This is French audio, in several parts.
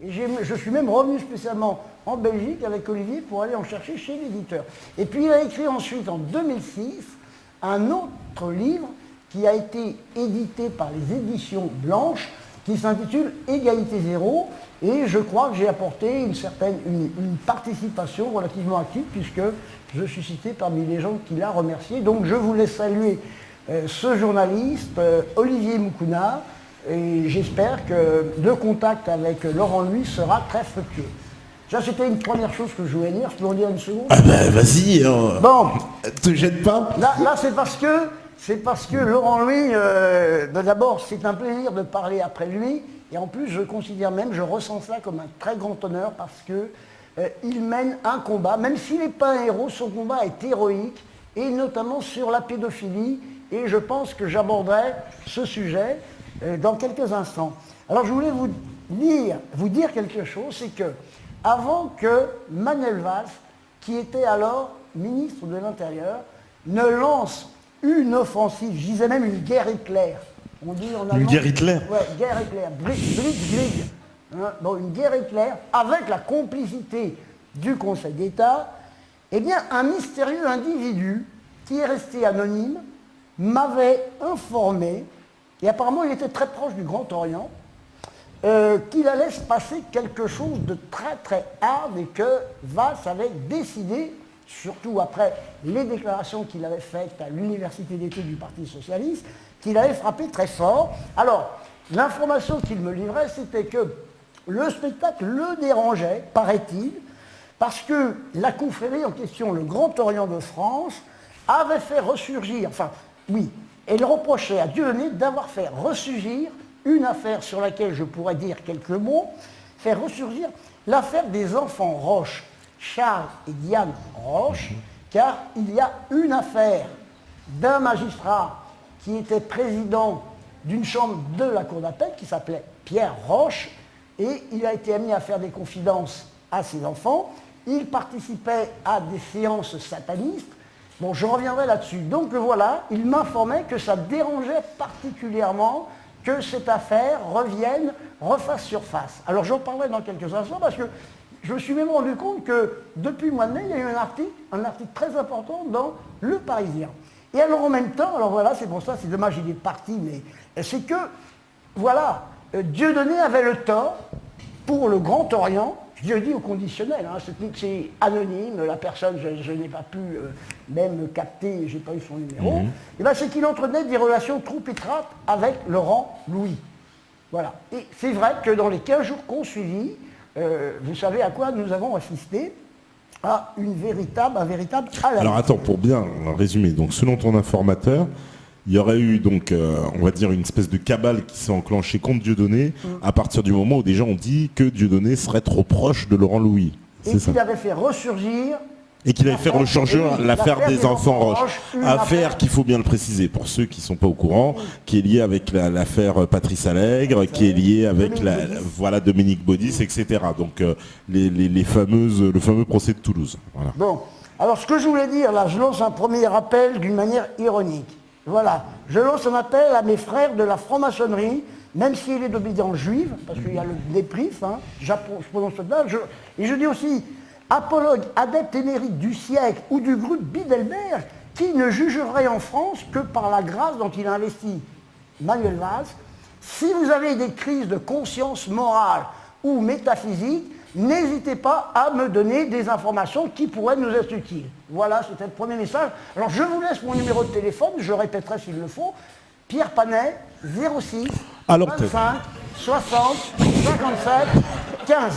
Et je suis même revenu spécialement en Belgique avec Olivier pour aller en chercher chez l'éditeur. Et puis il a écrit ensuite en 2006 un autre livre qui a été édité par les éditions Blanches, qui s'intitule Égalité zéro, et je crois que j'ai apporté une participation relativement active, puisque je suis cité parmi les gens qui l'a remercié. Donc je voulais saluer ce journaliste, Olivier Moukouna, et j'espère que le contact avec Laurent Louis sera très fructueux. Ça, c'était une première chose que je voulais dire. Je peux en dire une seconde? Ah ben vas-y, bon, te jette pas. Là c'est parce que Laurent Louis, d'abord, c'est un plaisir de parler après lui, et en plus, je considère même, je ressens cela comme un très grand honneur, parce que il mène un combat, même s'il n'est pas un héros, son combat est héroïque, et notamment sur la pédophilie, et je pense que j'aborderai ce sujet dans quelques instants. Alors je voulais vous dire quelque chose, c'est que avant que Manuel Valls, qui était alors ministre de l'Intérieur, ne lance une offensive, je disais même une guerre éclair. On dit en allemand, une guerre Hitler? Ouais, guerre éclair, Blitzkrieg. Hein, bon, une guerre éclair avec la complicité du Conseil d'État. Eh bien, un mystérieux individu qui est resté anonyme m'avait informé, et apparemment il était très proche du Grand Orient, qu'il allait se passer quelque chose de très très hard et que Valls avait décidé, surtout après les déclarations qu'il avait faites à l'université d'été du Parti Socialiste, qu'il allait frapper très fort. Alors, l'information qu'il me livrait, c'était que le spectacle le dérangeait, paraît-il, parce que la confrérie en question, le Grand Orient de France, avait fait ressurgir, enfin, oui, elle reprochait à Dieudonné d'avoir fait ressurgir une affaire sur laquelle je pourrais dire quelques mots, faire ressurgir l'affaire des enfants Roche, Charles et Diane Roche, car il y a une affaire d'un magistrat qui était président d'une chambre de la Cour d'appel, qui s'appelait Pierre Roche, et il a été amené à faire des confidences à ses enfants. Il participait à des séances satanistes. Bon, je reviendrai là-dessus. Donc voilà, il m'informait que ça dérangeait particulièrement que cette affaire refasse surface. Alors j'en parlerai dans quelques instants parce que je me suis même rendu compte que depuis le mois de mai, il y a eu un article très important dans Le Parisien. Et alors en même temps, alors voilà, c'est pour ça, c'est dommage, il est parti, mais c'est que, voilà, Dieudonné avait le tort pour le Grand Orient. Je le dis au conditionnel, hein, c'est anonyme, la personne, je n'ai pas pu même capter, je n'ai pas eu son numéro, et ben, c'est qu'il entretenait des relations troupe-étrate avec Laurent Louis. Voilà. Et c'est vrai que dans les 15 jours qu'on suivit, vous savez à quoi nous avons assisté, à un véritable alarme. Alors attends, pour bien résumer, donc selon ton informateur, il y aurait eu donc, on va dire, une espèce de cabale qui s'est enclenchée contre Dieudonné à partir du moment où des gens ont dit que Dieudonné serait trop proche de Laurent Louis. Et qu'il avait fait ressurgir... Et qu'il avait fait ressurgir l'affaire des enfants Roche. Affaire qu'il faut bien le préciser pour ceux qui ne sont pas au courant, qui est liée avec l'affaire Patrice Allègre, qui est liée avec Dominique Baudis, etc. Donc le fameux procès de Toulouse. Voilà. Bon, alors ce que je voulais dire, là, je lance un premier appel d'une manière ironique. Voilà, je lance un appel à mes frères de la franc-maçonnerie, même s'il est d'obédience juive, parce qu'il y a le déprif, hein, je prononce cela, et je dis aussi, apologue, adepte émérite du siècle ou du groupe Bidelberg, qui ne jugerait en France que par la grâce dont il a investi Manuel Valls. Si vous avez des crises de conscience morale ou métaphysique, n'hésitez pas à me donner des informations qui pourraient nous être utiles. Voilà, c'était le premier message. Alors je vous laisse mon numéro de téléphone, je répéterai s'il le faut. Pierre Panet, 06 25 60 57 15.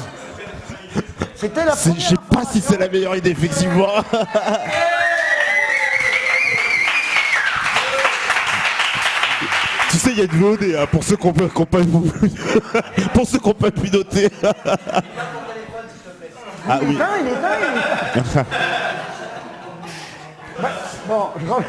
C'était la première. Je sais pas si c'est la meilleure idée, effectivement. Tu sais, il y a du VOD hein, pour ceux qu'on peut, pour ceux qu'on peut plus noter. Ah oui. Il est éteint. Bon, alors,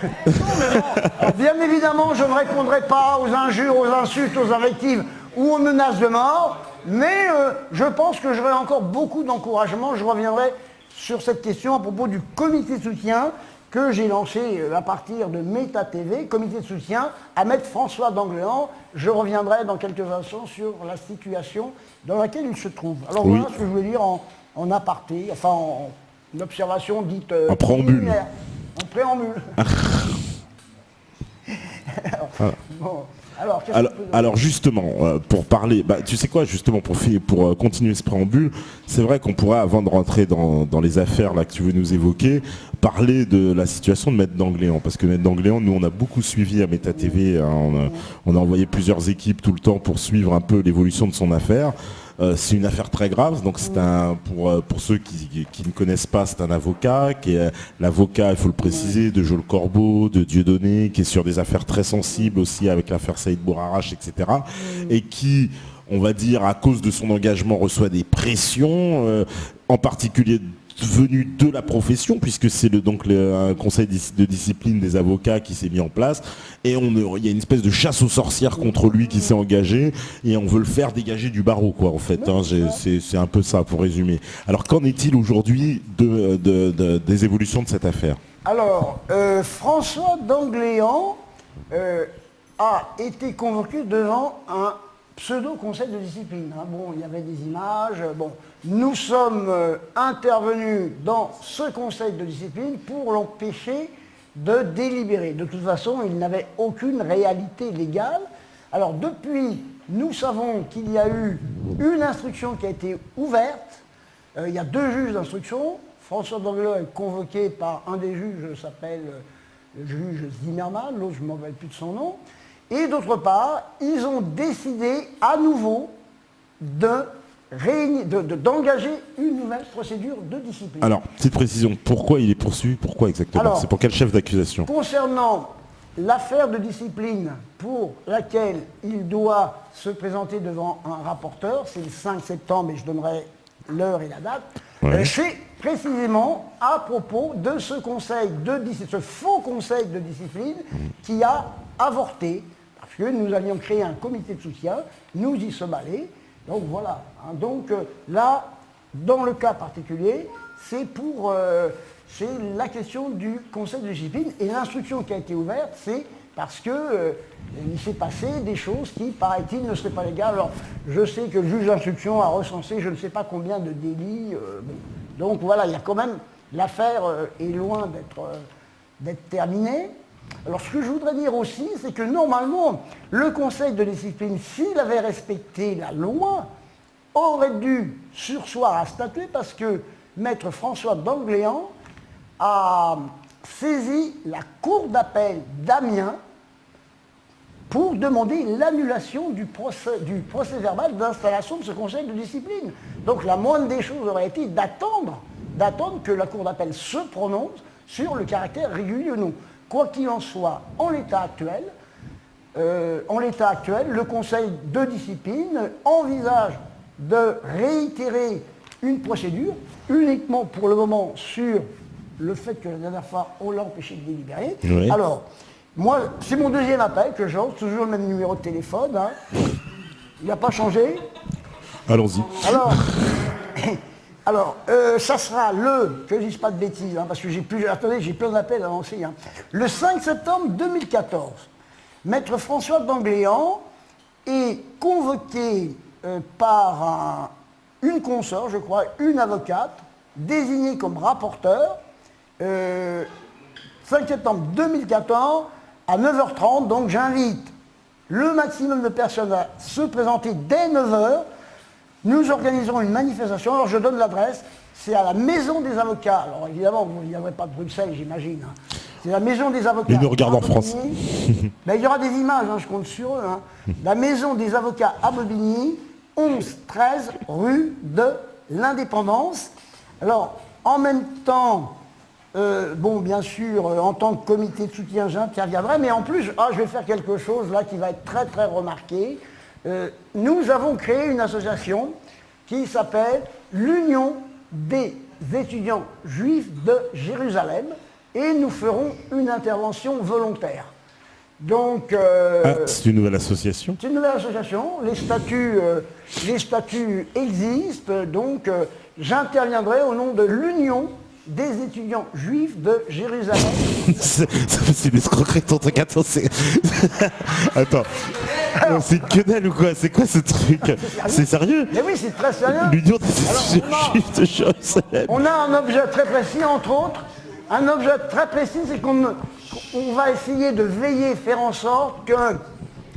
bien évidemment, je ne répondrai pas aux injures, aux insultes, aux invectives ou aux menaces de mort, mais je pense que j'aurai encore beaucoup d'encouragement. Je reviendrai sur cette question à propos du comité de soutien que j'ai lancé à partir de Méta TV, comité de soutien, à Maître François d'Angléan. Je reviendrai dans quelques instants sur la situation dans laquelle il se trouve. Alors oui. voilà ce que je veux dire en aparté, enfin en observation dite... en préambule. En préambule. Bon. Alors justement, pour parler, tu sais quoi, justement, pour continuer ce préambule, c'est vrai qu'on pourrait, avant de rentrer dans les affaires là que tu veux nous évoquer, parler de la situation de Maître d'Angléan. Parce que Maître d'Angléan, nous, on a beaucoup suivi à Méta TV, hein, on a envoyé plusieurs équipes tout le temps pour suivre un peu l'évolution de son affaire. C'est une affaire très grave, donc c'est pour ceux qui ne connaissent pas, c'est un avocat, qui est l'avocat, il faut le préciser, de Joël Corbeau, de Dieudonné, qui est sur des affaires très sensibles aussi avec l'affaire Saïd Bourarache, etc. Et qui, on va dire, à cause de son engagement, reçoit des pressions, en particulier venu de la profession, puisque c'est un conseil de discipline des avocats qui s'est mis en place, et il y a une espèce de chasse aux sorcières contre lui qui s'est engagée, et on veut le faire dégager du barreau, quoi, en fait. Hein, c'est un peu ça, pour résumer. Alors, qu'en est-il aujourd'hui des évolutions de cette affaire? Alors, François d'Angléan a été convoqué devant un pseudo-conseil de discipline. Hein. Bon, il y avait des images. Bon, nous sommes intervenus dans ce conseil de discipline pour l'empêcher de délibérer. De toute façon, il n'avait aucune réalité légale. Alors, depuis, nous savons qu'il y a eu une instruction qui a été ouverte. Il y a 2 juges d'instruction. François d'Angléan est convoqué par un des juges, s'appelle le juge Zimmermann, l'autre, je ne me rappelle plus de son nom. Et d'autre part, ils ont décidé à nouveau d'engager une nouvelle procédure de discipline. Alors, petite précision, pourquoi il est poursuivi? Pourquoi exactement? C'est pour quel chef d'accusation? Concernant l'affaire de discipline pour laquelle il doit se présenter devant un rapporteur, c'est le 5 septembre, et je donnerai l'heure et la date, c'est précisément à propos de ce faux conseil de discipline qui a avorté. Que nous avions créé un comité de soutien, nous y sommes allés, donc voilà. Hein, donc là, dans le cas particulier, c'est la question du conseil de discipline, et l'instruction qui a été ouverte, c'est parce que il s'est passé des choses qui, paraît-il, ne seraient pas légales. Alors, je sais que le juge d'instruction a recensé je ne sais pas combien de délits. Donc voilà, il y a quand même, l'affaire est loin d'être terminée. Alors ce que je voudrais dire aussi, c'est que normalement, le conseil de discipline, s'il avait respecté la loi, aurait dû surseoir à statuer parce que Maître François d'Angléan a saisi la cour d'appel d'Amiens pour demander l'annulation du procès verbal d'installation de ce conseil de discipline. Donc la moindre des choses aurait été d'attendre que la cour d'appel se prononce sur le caractère régulier ou non. Quoi qu'il en soit, en l'état actuel, le Conseil de discipline envisage de réitérer une procédure uniquement pour le moment sur le fait que la dernière fois, on l'a empêché de délibérer. Oui. Alors, moi, c'est mon 2e appel que j'ose, toujours le même numéro de téléphone. Hein. Il n'a pas changé. Allons-y. Alors, ça sera que je ne dise pas de bêtises, hein, parce que j'ai plein d'appels à lancer. Hein. Le 5 septembre 2014, Maître François d'Angléan est convoqué par une consoeur, je crois, une avocate, désignée comme rapporteur, 5 septembre 2014, à 9h30. Donc j'invite le maximum de personnes à se présenter dès 9h. Nous organisons une manifestation, alors je donne l'adresse, c'est à la Maison des Avocats. Alors évidemment, vous ne viendrez pas de Bruxelles, j'imagine. Hein. C'est la Maison des Avocats. Ils nous regardent en France. Ben, il y aura des images, hein, je compte sur eux. Hein. La Maison des Avocats à Bobigny, 11-13 rue de l'Indépendance. Alors, en même temps, bien sûr, en tant que comité de soutien, j'interviendrai, mais en plus, je vais faire quelque chose là qui va être très très remarqué. Nous avons créé une association qui s'appelle l'Union des étudiants juifs de Jérusalem, et nous ferons une intervention volontaire. Donc, c'est une nouvelle association? C'est une nouvelle association, les statuts existent, donc j'interviendrai au nom de l'Union des étudiants juifs de Jérusalem. C'est l'escroquerie, ton truc. Attends, c'est... Attends. C'est que dalle ou quoi? C'est quoi ce truc? C'est sérieux? Mais oui, c'est très sérieux. L'Union des étudiants juifs de Jérusalem. On a un objet très précis, entre autres. Un objet très précis, c'est qu'on va essayer de veiller, faire en sorte que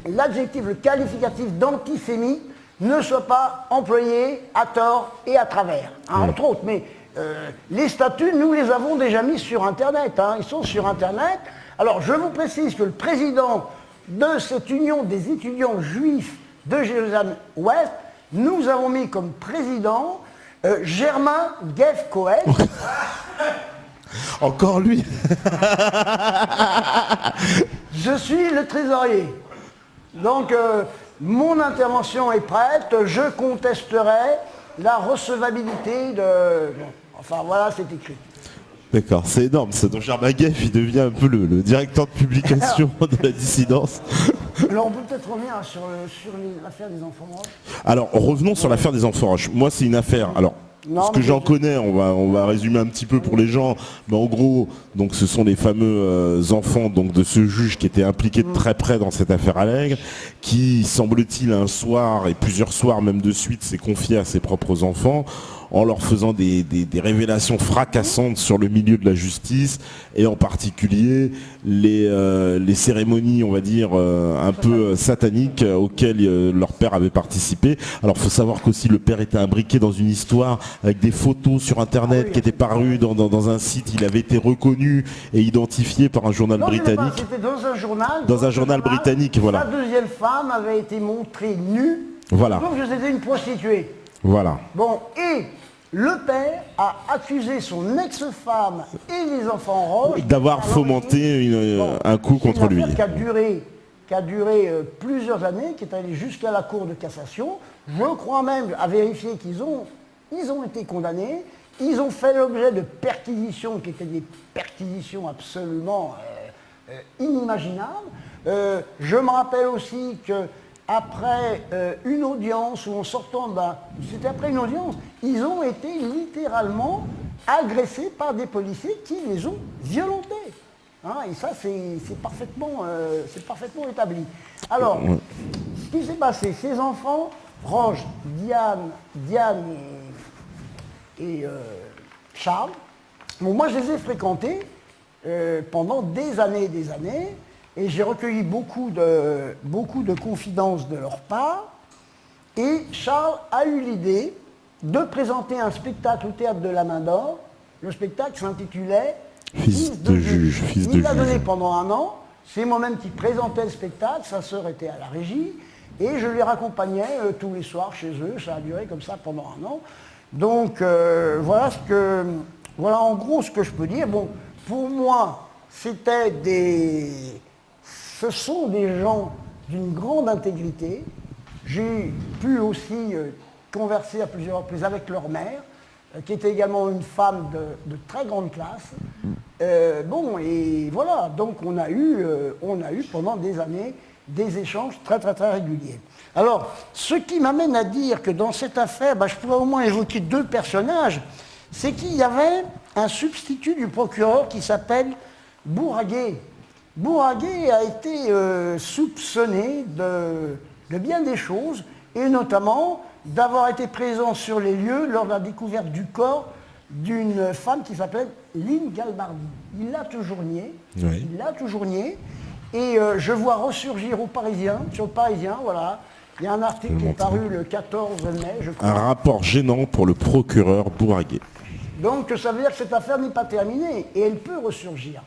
l'adjectif, le qualificatif d'antisémite ne soit pas employé à tort et à travers, hein, entre autres. Mais les statuts, nous les avons déjà mis sur Internet, hein, ils sont sur Internet. Alors, je vous précise que le président de cette union des étudiants juifs de Jérusalem-Ouest, nous avons mis comme président Germain Gueff-Cohen. Encore lui. Je suis le trésorier. Donc, mon intervention est prête. Je contesterai la recevabilité de... Enfin, voilà, c'est écrit. D'accord, c'est énorme. Ça, donc Germain Gueff, il devient un peu le directeur de publication de la dissidence. Alors, on peut peut-être revenir sur l'affaire des enfants roches. Alors, revenons sur l'affaire des enfants roches. Moi, c'est une affaire... Alors, non, ce que j'en connais, on va résumer un petit peu pour les gens, mais en gros, donc ce sont les fameux enfants donc, de ce juge qui était impliqué de très près dans cette affaire Allègre, qui, semble-t-il, un soir et plusieurs soirs même de suite, s'est confié à ses propres enfants en leur faisant des révélations fracassantes sur le milieu de la justice et en particulier les cérémonies, on va dire, un peu sataniques auxquelles leur père avait participé. Alors il faut savoir qu'aussi le père était imbriqué dans une histoire avec des photos sur Internet qui étaient parues dans un site. Il avait été reconnu et identifié par un journal britannique. C'était dans un journal. Dans un journal britannique, voilà. La deuxième femme avait été montrée nue. Voilà. Donc c'était une prostituée. Voilà. Bon, et le père a accusé son ex-femme et les enfants roches d'avoir fomenté un coup contre lui. Qui a duré plusieurs années, qui est allée jusqu'à la Cour de cassation. Je crois même, à vérifier qu'ils ont été condamnés. Ils ont fait l'objet de perquisitions qui étaient des perquisitions absolument inimaginables. Je me rappelle aussi que après une audience, ou en sortant c'était après une audience, ils ont été littéralement agressés par des policiers qui les ont violentés. Hein, et ça, c'est parfaitement établi. Alors, ce qui s'est passé, ces enfants, Roche, Diane et Charles, bon, moi je les ai fréquentés pendant des années, et j'ai recueilli beaucoup de confidences de leur part. Et Charles a eu l'idée de présenter un spectacle au théâtre de la Main d'Or. Le spectacle s'intitulait Fils de juge. Il l'a donné pendant un an. C'est moi-même qui présentais le spectacle. Sa sœur était à la régie. Et je les raccompagnais tous les soirs chez eux. Ça a duré comme ça pendant un an. Donc voilà en gros ce que je peux dire. Bon, pour moi, ce sont des gens d'une grande intégrité. J'ai pu aussi converser à plusieurs reprises avec leur mère, qui était également une femme de très grande classe. Bon, et voilà, donc on a eu pendant des années des échanges très très très réguliers. Alors, ce qui m'amène à dire que dans cette affaire, je pourrais au moins évoquer deux personnages, c'est qu'il y avait un substitut du procureur qui s'appelle Bourraguet. Bourraguet a été soupçonné de bien des choses, et notamment d'avoir été présent sur les lieux lors de la découverte du corps d'une femme qui s'appelle Lynn Galbardi. Il l'a toujours nié, et je vois ressurgir sur le Parisien, voilà, il y a un article qui est paru le 14 mai, je crois. Un rapport gênant pour le procureur Bourraguet. Donc ça veut dire que cette affaire n'est pas terminée, et elle peut ressurgir.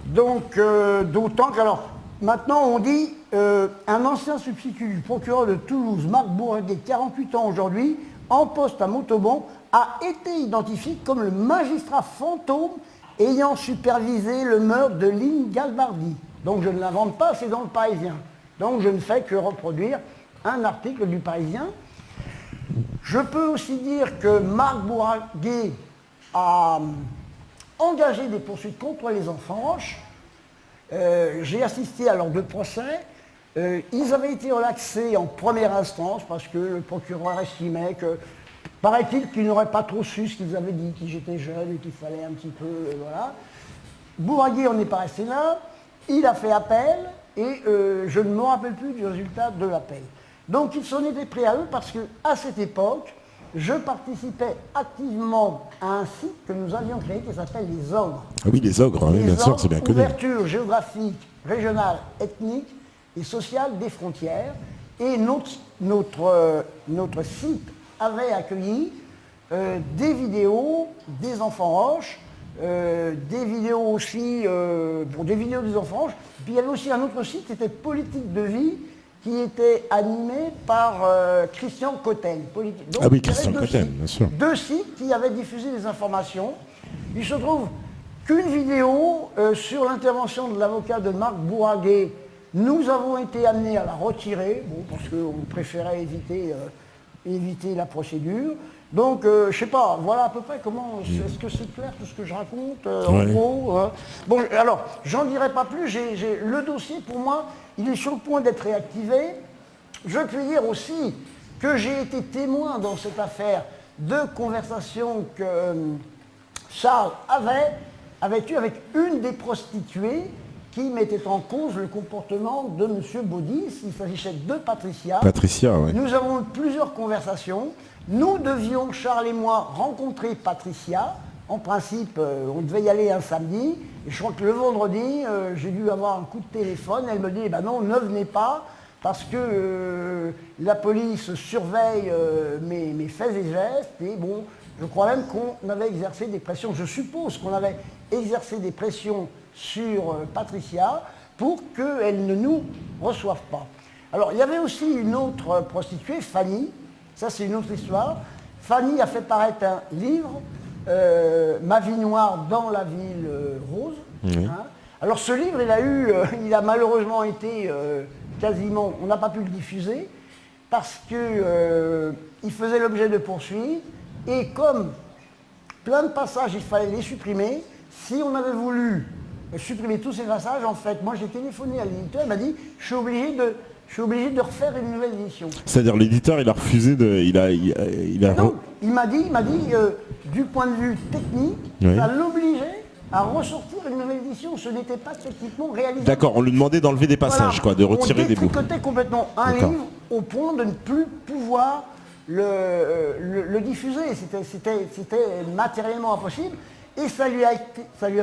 Donc, d'autant que, alors, maintenant on dit, un ancien substitut du procureur de Toulouse, Marc Bourraguet, 48 ans aujourd'hui, en poste à Montauban, a été identifié comme le magistrat fantôme ayant supervisé le meurtre de Lynn Galbardi. Donc je ne l'invente pas, c'est dans le Parisien. Donc je ne fais que reproduire un article du Parisien. Je peux aussi dire que Marc Bourraguet a engagé des poursuites contre les enfants roches. J'ai assisté à leurs deux procès. Ils avaient été relaxés en première instance parce que le procureur estimait que Paraît-il qu'ils n'auraient pas trop su ce qu'ils avaient dit, que j'étais jeune et qu'il fallait un petit peu, voilà. Bourraguer, on n'est pas resté là. Il a fait appel et je ne me rappelle plus du résultat de l'appel. Donc ils s'en étaient pris à eux parce qu'à cette époque, je participais activement à un site que nous avions créé qui s'appelle Les Ogres. Ah oui, les ogres, oui, bien sûr, c'est bien connu. Couverture géographique, régionale, ethnique et sociale des frontières. Et notre site avait accueilli des vidéos des enfants roches, des vidéos aussi, des vidéos des enfants roches. Puis il y avait aussi un autre site qui était Politique de vie, qui était animé par Christian Cotten. Donc, ah oui, Christian Cotten, bien sûr. Deux sites qui avaient diffusé des informations. Il se trouve qu'une vidéo sur l'intervention de l'avocat de Marc Bourraguer, nous avons été amenés à la retirer, parce qu'on préférait éviter la procédure. Donc, je ne sais pas, voilà à peu près comment, est-ce que c'est clair tout ce que je raconte, en gros Bon, alors, j'en dirai pas plus, le dossier, pour moi, il est sur le point d'être réactivé. Je puis dire aussi que j'ai été témoin dans cette affaire de conversations que Charles avait eues avec une des prostituées qui mettait en cause le comportement de M. Baudis. Il s'agissait de Patricia. Patricia, oui. Nous avons eu plusieurs conversations. Nous devions, Charles et moi, rencontrer Patricia. En principe, on devait y aller un samedi. Et je crois que le vendredi, j'ai dû avoir un coup de téléphone. Elle me dit, eh ben non, ne venez pas, parce que la police surveille mes faits et gestes. Et bon, je crois même qu'on avait exercé des pressions. Je suppose qu'on avait exercé des pressions sur Patricia pour qu'elle ne nous reçoive pas. Alors, il y avait aussi une autre prostituée, Fanny. Ça, c'est une autre histoire. Fanny a fait paraître un livre, Ma vie noire dans la ville rose. Hein. Alors, ce livre, il a malheureusement été quasiment, on n'a pas pu le diffuser parce qu'il faisait l'objet de poursuites. Et comme plein de passages, il fallait les supprimer, si on avait voulu supprimer tous ces passages, en fait, moi j'ai téléphoné à l'éditeur, il m'a dit, je suis obligé de refaire une nouvelle édition. C'est-à-dire l'éditeur, il a refusé de... Non, il m'a dit, du point de vue technique, ça l'obligeait à ressortir une nouvelle édition. Ce n'était pas techniquement réalisable. D'accord, on lui demandait d'enlever des passages, quoi, de retirer des bouts. On détricotait complètement un livre au point de ne plus pouvoir le diffuser. C'était matériellement impossible. Et ça lui a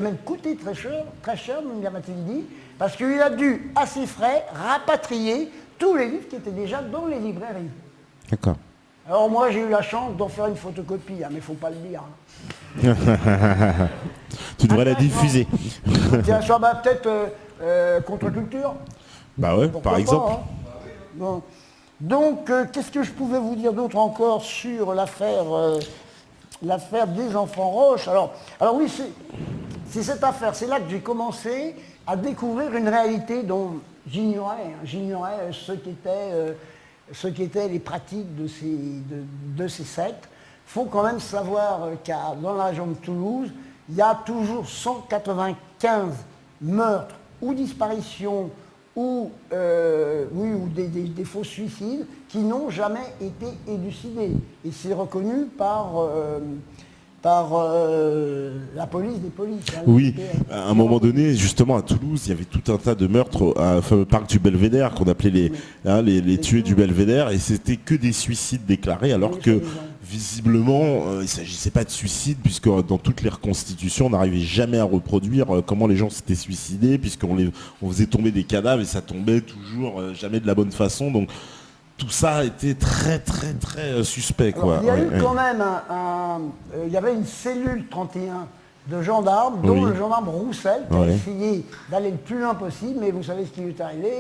même coûté très cher, m'a-t-il dit, parce qu'il a dû, à ses frais, rapatrier tous les livres qui étaient déjà dans les librairies. D'accord. Alors moi, j'ai eu la chance d'en faire une photocopie, mais il ne faut pas le dire. Hein. Tu devrais la diffuser. Tiens, ça va peut-être contre-culture. Bah ouais, par exemple. Pas, hein. Bon. Donc, qu'est-ce que je pouvais vous dire d'autre encore sur l'affaire des enfants roches. Alors oui, c'est cette affaire, c'est là que j'ai commencé à découvrir une réalité dont j'ignorais ce qu'étaient les pratiques de ces sectes. Il faut quand même savoir dans la région de Toulouse, il y a toujours 195 meurtres ou disparitions ou des faux suicides qui n'ont jamais été élucidés. Et c'est reconnu par la police des polices. Hein, oui, à un moment donné, justement à Toulouse, il y avait tout un tas de meurtres à fameux parc du Belvédère, qu'on appelait les tués du Belvédère, et c'était que des suicides déclarés, alors que visiblement, il ne s'agissait pas de suicide, puisque dans toutes les reconstitutions, on n'arrivait jamais à reproduire comment les gens s'étaient suicidés, puisqu'on faisait tomber des cadavres, et ça tombait toujours jamais de la bonne façon. Donc tout ça a été très très très suspect. Quoi. Il y a eu quand même il y avait une cellule 31 de gendarmes, dont le gendarme Roussel, qui a essayé d'aller le plus loin possible, mais vous savez ce qui lui est arrivé,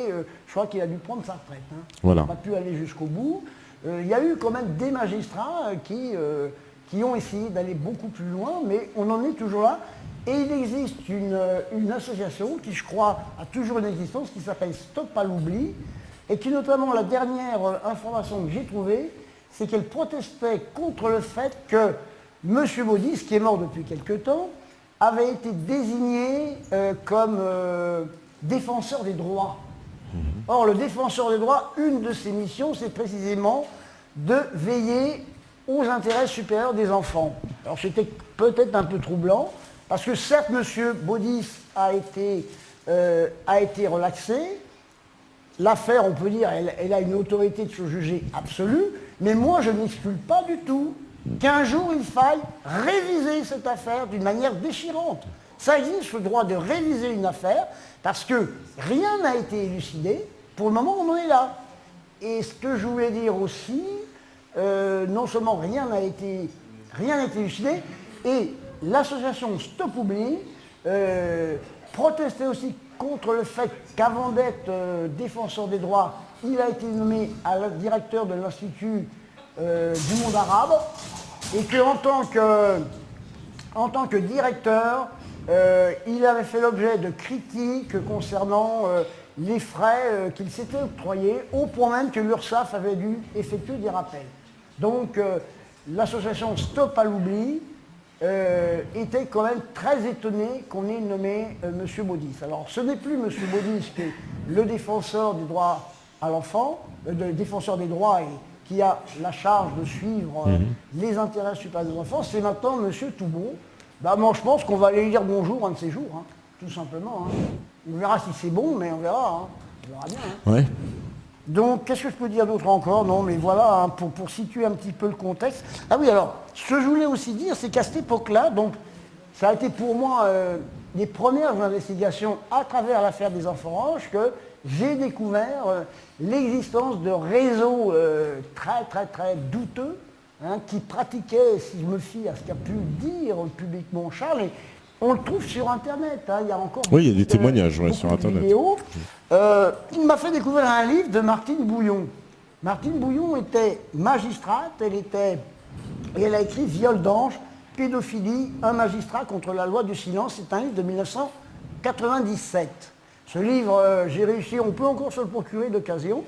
je crois qu'il a dû prendre sa retraite. Hein. Voilà. Il n'a pas pu aller jusqu'au bout. Il y a eu quand même des magistrats qui ont essayé d'aller beaucoup plus loin, mais on en est toujours là. Et il existe une association qui, je crois, a toujours une existence, qui s'appelle Stop à l'oubli, et qui, notamment, la dernière information que j'ai trouvée, c'est qu'elle protestait contre le fait que M. Baudis, qui est mort depuis quelque temps, avait été désigné comme défenseur des droits. Or, le défenseur des droits, une de ses missions, c'est précisément de veiller aux intérêts supérieurs des enfants. Alors c'était peut-être un peu troublant, parce que certes, M. Baudis a été relaxé. L'affaire, on peut dire, elle a une autorité de chose jugée absolue, mais moi, je n'exclus pas du tout qu'un jour, il faille réviser cette affaire d'une manière déchirante. Ça existe, le droit de réviser une affaire, parce que rien n'a été élucidé. Pour le moment, on en est là. Et ce que je voulais dire aussi, non seulement rien n'a été élucidé, et l'association Stop Oubli protestait aussi contre le fait qu'avant d'être défenseur des droits, il a été nommé directeur de l'Institut du monde arabe, et qu'en tant que directeur, il avait fait l'objet de critiques concernant les frais qu'il s'était octroyés, au point même que l'URSSAF avait dû effectuer des rappels. Donc l'association Stop à l'oubli était quand même très étonnée qu'on ait nommé M. Baudis. Alors ce n'est plus M. Baudis qui est le défenseur des droits à l'enfant, le défenseur des droits et qui a la charge de suivre les intérêts supérieurs des enfants, c'est maintenant M. Toubon. Bah, moi je pense qu'on va aller lui dire bonjour un de ces jours, hein, tout simplement. Hein. On verra si c'est bon, mais on verra. Hein. On verra bien. Hein. Ouais. Donc, qu'est-ce que je peux dire d'autre encore? Non, mais voilà, hein, pour situer un petit peu le contexte. Ah oui, alors, ce que je voulais aussi dire, c'est qu'à cette époque-là, donc, ça a été pour moi les premières investigations à travers l'affaire des enfants roches que j'ai découvert l'existence de réseaux très, très, très douteux hein, qui pratiquaient, si je me fie à ce qu'a pu dire publiquement Charles, et on le trouve sur Internet. Hein, il y a encore oui, il y a des témoignages sur Internet. Vidéos. Il m'a fait découvrir un livre de Martine Bouillon. Martine Bouillon était magistrate, elle a écrit Viol d'ange, pédophilie, un magistrat contre la loi du silence. C'est un livre de 1997. Ce livre, j'ai réussi, on peut encore se le procurer d'occasion.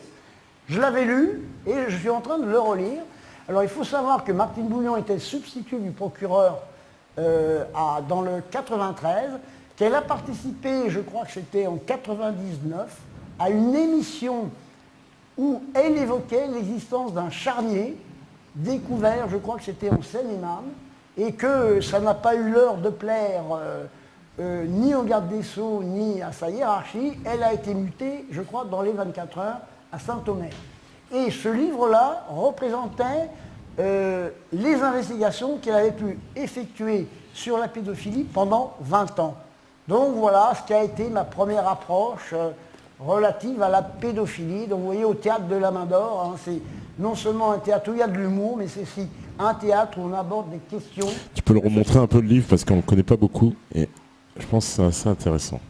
Je l'avais lu et je suis en train de le relire. Alors il faut savoir que Martine Bouillon était substitut du procureur dans le 93, qu'elle a participé, je crois que c'était en 99, à une émission où elle évoquait l'existence d'un charnier découvert, je crois que c'était en Seine-et-Marne, et que ça n'a pas eu l'heure de plaire ni au garde des Sceaux, ni à sa hiérarchie. Elle a été mutée, je crois, dans les 24 heures à Saint-Omer. Et ce livre-là représentait les investigations qu'elle avait pu effectuer sur la pédophilie pendant 20 ans. Donc voilà ce qui a été ma première approche relative à la pédophilie. Donc vous voyez, au théâtre de la Main d'Or, hein, c'est non seulement un théâtre où il y a de l'humour, mais c'est aussi un théâtre où on aborde des questions. Tu peux le remontrer un peu le livre parce qu'on ne le connaît pas beaucoup et je pense que c'est assez intéressant.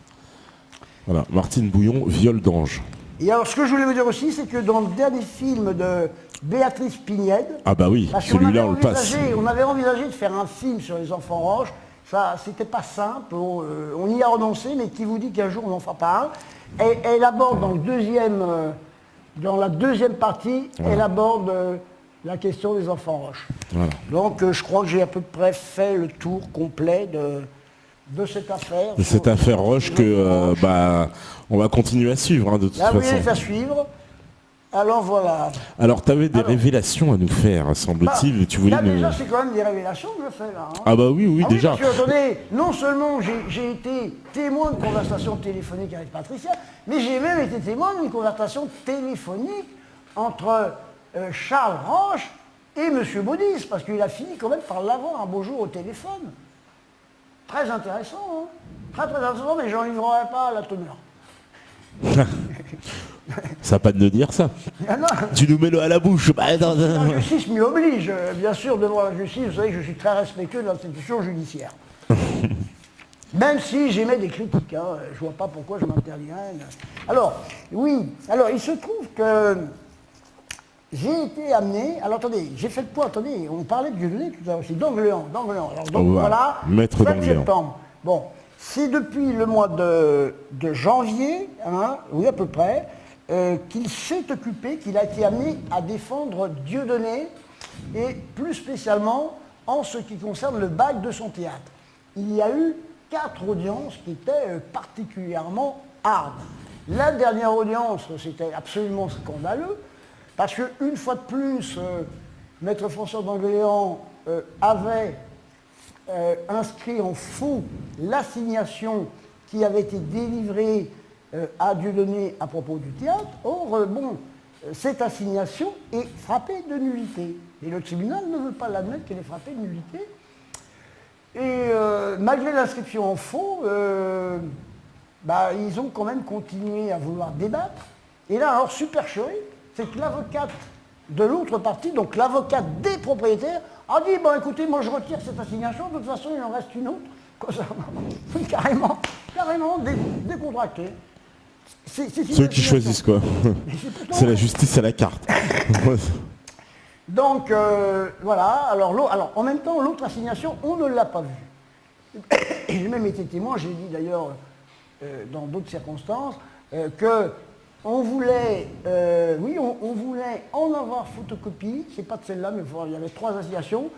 Voilà, Martine Bouillon, Viol d'ange. Et alors ce que je voulais vous dire aussi, c'est que dans le dernier film de Béatrice Pignède, ah bah oui, celui-là on le passe. On avait envisagé de faire un film sur les enfants roches. Ça, c'était pas simple, on y a renoncé, mais qui vous dit qu'un jour on n'en fera pas un. Et elle aborde dans la deuxième partie, voilà. Elle aborde la question des enfants roches. Voilà. Donc je crois que j'ai à peu près fait le tour complet de cette affaire. De cette affaire Roche que on va continuer à suivre hein, de toute façon. Oui, à suivre. Alors voilà. Alors tu avais des révélations à nous faire, semble-t-il. Tu voulais déjà c'est quand même des révélations que je fais là. Hein. Ah bah oui, déjà. Parce que, attendez, non seulement j'ai été témoin de conversation téléphonique avec Patricia, mais j'ai même été témoin d'une conversation téléphonique entre Charles Roche et M. Baudis, parce qu'il a fini quand même par l'avoir un beau jour au téléphone. Très intéressant, hein. Très très intéressant, mais j'en livrerai pas la teneur. Ça n'a pas de ne dire ça. Ah non. Tu nous mets le à la bouche. La justice m'y oblige, bien sûr, devant la justice. Vous savez que je suis très respectueux de l'institution judiciaire. Même si j'émets des critiques, hein, je ne vois pas pourquoi je m'interdirais. Alors, oui, alors il se trouve que j'ai été amené. Alors attendez, j'ai fait le point, attendez, on parlait de Dieudonné tout à l'heure, c'est d'Angléan. Alors donc voilà, 7 septembre. Bon. C'est depuis le mois de janvier, hein, oui à peu près, qu'il s'est occupé, qu'il a été amené à défendre Dieudonné, et plus spécialement en ce qui concerne le bail de son théâtre. Il y a eu 4 audiences qui étaient particulièrement hardes. La dernière audience, c'était absolument scandaleux, parce qu'une fois de plus, Maître François d'Angléan avait inscrit en faux l'assignation qui avait été délivrée à Dieudonné à propos du théâtre. Or, cette assignation est frappée de nullité. Et le tribunal ne veut pas l'admettre qu'elle est frappée de nullité. Et malgré l'inscription en faux, ils ont quand même continué à vouloir débattre. Et là, alors, supercherie, c'est que l'avocate de l'autre partie, donc l'avocate des propriétaires, a dit, écoutez, moi je retire cette assignation, de toute façon il en reste une autre, carrément décontracté. Ceux qui choisissent quoi. C'est la justice à la carte. Donc voilà, alors en même temps, l'autre assignation, on ne l'a pas vue. Et j'ai même été témoin, j'ai dit d'ailleurs dans d'autres circonstances, que on voulait, on voulait en avoir photocopie, c'est pas de celle-là, mais il y avait 3 assignations,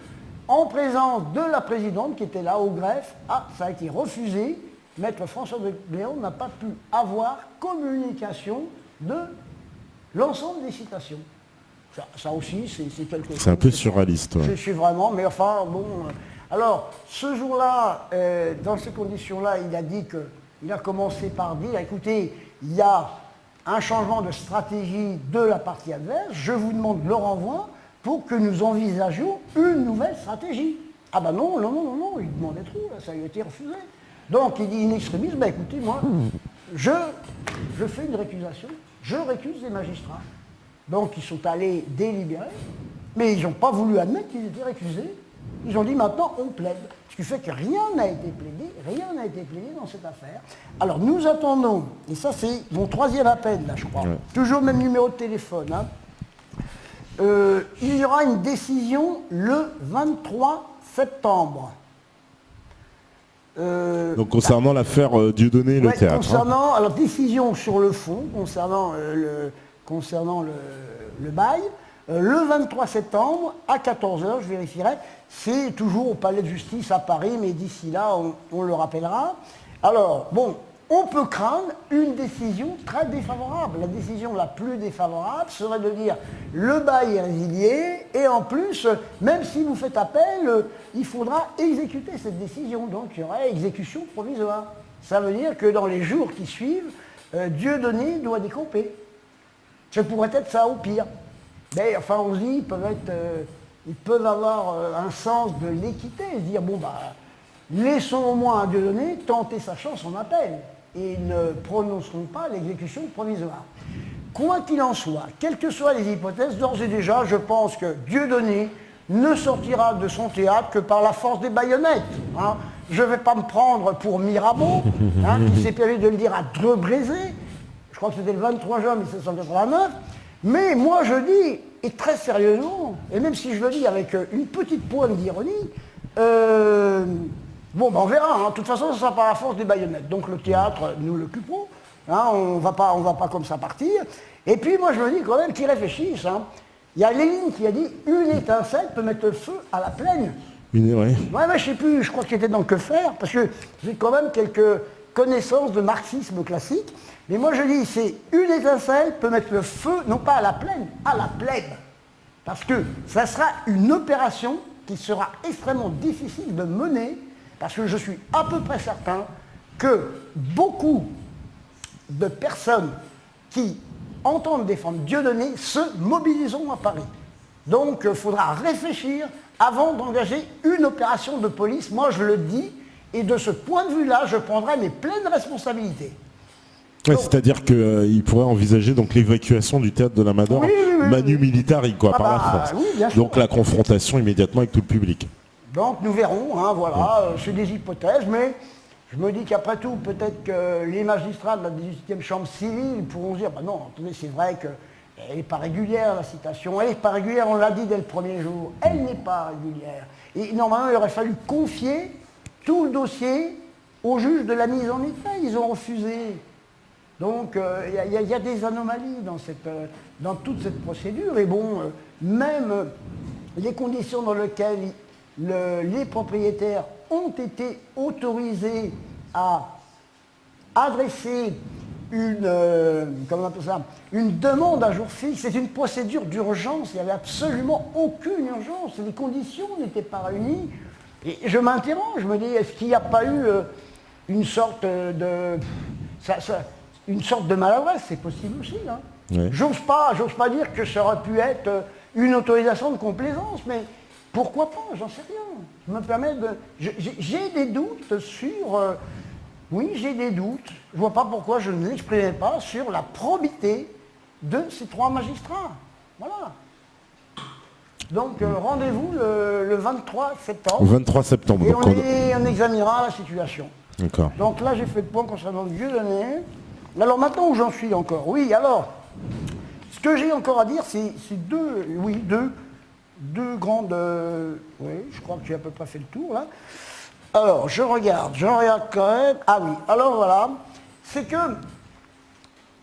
en présence de la présidente qui était là au greffe. Ah, ça a été refusé. Maître François de Léon n'a pas pu avoir communication de l'ensemble des citations. Ça aussi, c'est quelque chose. C'est un peu surréaliste. Ouais. Je suis vraiment, mais enfin, bon. Alors, ce jour-là, dans ces conditions-là, il a dit il a commencé par dire, écoutez, il y a un changement de stratégie de la partie adverse, je vous demande le renvoi pour que nous envisagions une nouvelle stratégie. Ah non, il demandait trop, là, ça lui a été refusé. Donc il dit in extremis, écoutez, moi, je fais une récusation, je récuse les magistrats. Donc ils sont allés délibérer, mais ils n'ont pas voulu admettre qu'ils étaient récusés. Ils ont dit maintenant on plaide. Ce qui fait que rien n'a été plaidé dans cette affaire. Alors nous attendons, et ça c'est mon 3e appel là je crois, toujours même numéro de téléphone. Il y aura une décision le 23 septembre. Donc concernant l'affaire Dieudonné et le théâtre. Concernant, alors décision sur le fond, concernant le bail. Le 23 septembre, à 14h, je vérifierai, c'est toujours au palais de justice à Paris, mais d'ici là, on le rappellera. Alors, on peut craindre une décision très défavorable. La décision la plus défavorable serait de dire le bail est résilié, et en plus, même si vous faites appel, il faudra exécuter cette décision. Donc il y aurait exécution provisoire. Ça veut dire que dans les jours qui suivent, Dieudonné doit décamper. Ce pourrait être ça au pire. Mais enfin, on se dit, ils peuvent avoir un sens de l'équité, et se dire, laissons au moins à Dieudonné tenter sa chance en appel, et ne prononceront pas l'exécution provisoire. Quoi qu'il en soit, quelles que soient les hypothèses, d'ores et déjà, je pense que Dieudonné ne sortira de son théâtre que par la force des baïonnettes. Hein. Je ne vais pas me prendre pour Mirabeau, qui s'est permis de le dire à Dreux-Brézé, je crois que c'était le 23 juin 1789, mais moi je dis, et très sérieusement, et même si je le dis avec une petite pointe d'ironie, on verra, de toute façon ce sera par la force des baïonnettes, donc le théâtre, nous l'occuperons, on va pas comme ça partir, et puis moi je me dis quand même qu'ils réfléchissent, il y a Lénine qui a dit, une étincelle peut mettre le feu à la plaine. Ouais, je sais plus, je crois qu'il était dans Que faire, parce que j'ai quand même quelques connaissances de marxisme classique, mais moi je dis, c'est une étincelle peut mettre le feu, non pas à la plaine, à la plèbe. Parce que ça sera une opération qui sera extrêmement difficile de mener, parce que je suis à peu près certain que beaucoup de personnes qui entendent défendre Dieudonné se mobiliseront à Paris. Donc il faudra réfléchir avant d'engager une opération de police, moi je le dis, et de ce point de vue-là, je prendrai mes pleines responsabilités. Ouais, c'est-à-dire qu'il pourrait envisager donc l'évacuation du théâtre de la Madone, manu militari, par la force. Donc la confrontation immédiatement avec tout le public. Donc nous verrons, c'est des hypothèses, mais je me dis qu'après tout, peut-être que les magistrats de la 18e chambre civile pourront dire, non, attendez, c'est vrai qu'elle n'est pas régulière, la citation, elle n'est pas régulière, on l'a dit dès le premier jour, elle n'est pas régulière. Et normalement, il aurait fallu confier tout le dossier au juge de la mise en état, ils ont refusé. Donc il y a des anomalies dans toute cette procédure. Et même les conditions dans lesquelles les propriétaires ont été autorisés à adresser comment on appelle ça, une demande à jour fixe. C'est une procédure d'urgence. Il n'y avait absolument aucune urgence. Les conditions n'étaient pas réunies. Et je m'interroge, je me dis, est-ce qu'il n'y a pas eu une sorte de maladresse? C'est possible aussi. Hein. Ouais. J'ose pas dire que ça aurait pu être une autorisation de complaisance, mais pourquoi pas? J'en sais rien. Je me permets de... J'ai des doutes sur... oui, j'ai des doutes. Je ne vois pas pourquoi je ne l'exprimais pas sur la probité de ces 3 magistrats. Voilà. Donc rendez-vous le 23 septembre. 23 septembre. Et donc on examinera la situation. D'accord. Donc là, j'ai fait le point concernant le Dieudonné. Alors maintenant où j'en suis encore? Oui, alors, ce que j'ai encore à dire, c'est deux grandes... oui, je crois que j'ai à peu près fait le tour là. Alors, je regarde quand même. Ah oui, alors voilà, c'est que,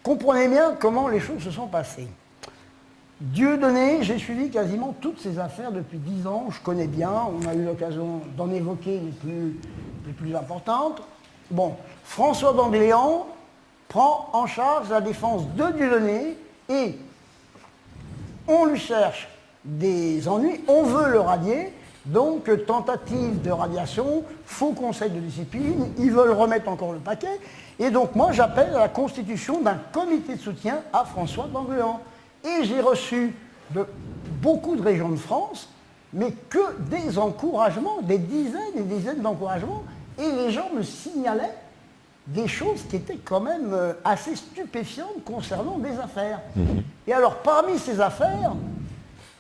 comprenez bien comment les choses se sont passées. Dieudonné, j'ai suivi quasiment toutes ces affaires depuis 10 ans, je connais bien, on a eu l'occasion d'en évoquer les plus importantes. Bon, François d'Andéan prend en charge la défense de Dieudonné et on lui cherche des ennuis, on veut le radier, donc tentative de radiation, faux conseil de discipline, ils veulent remettre encore le paquet, et donc moi j'appelle à la constitution d'un comité de soutien à François d'Andéan. Et j'ai reçu de beaucoup de régions de France, mais que des encouragements, des dizaines et des dizaines d'encouragements, et les gens me signalaient des choses qui étaient quand même assez stupéfiantes concernant des affaires. Et alors parmi ces affaires,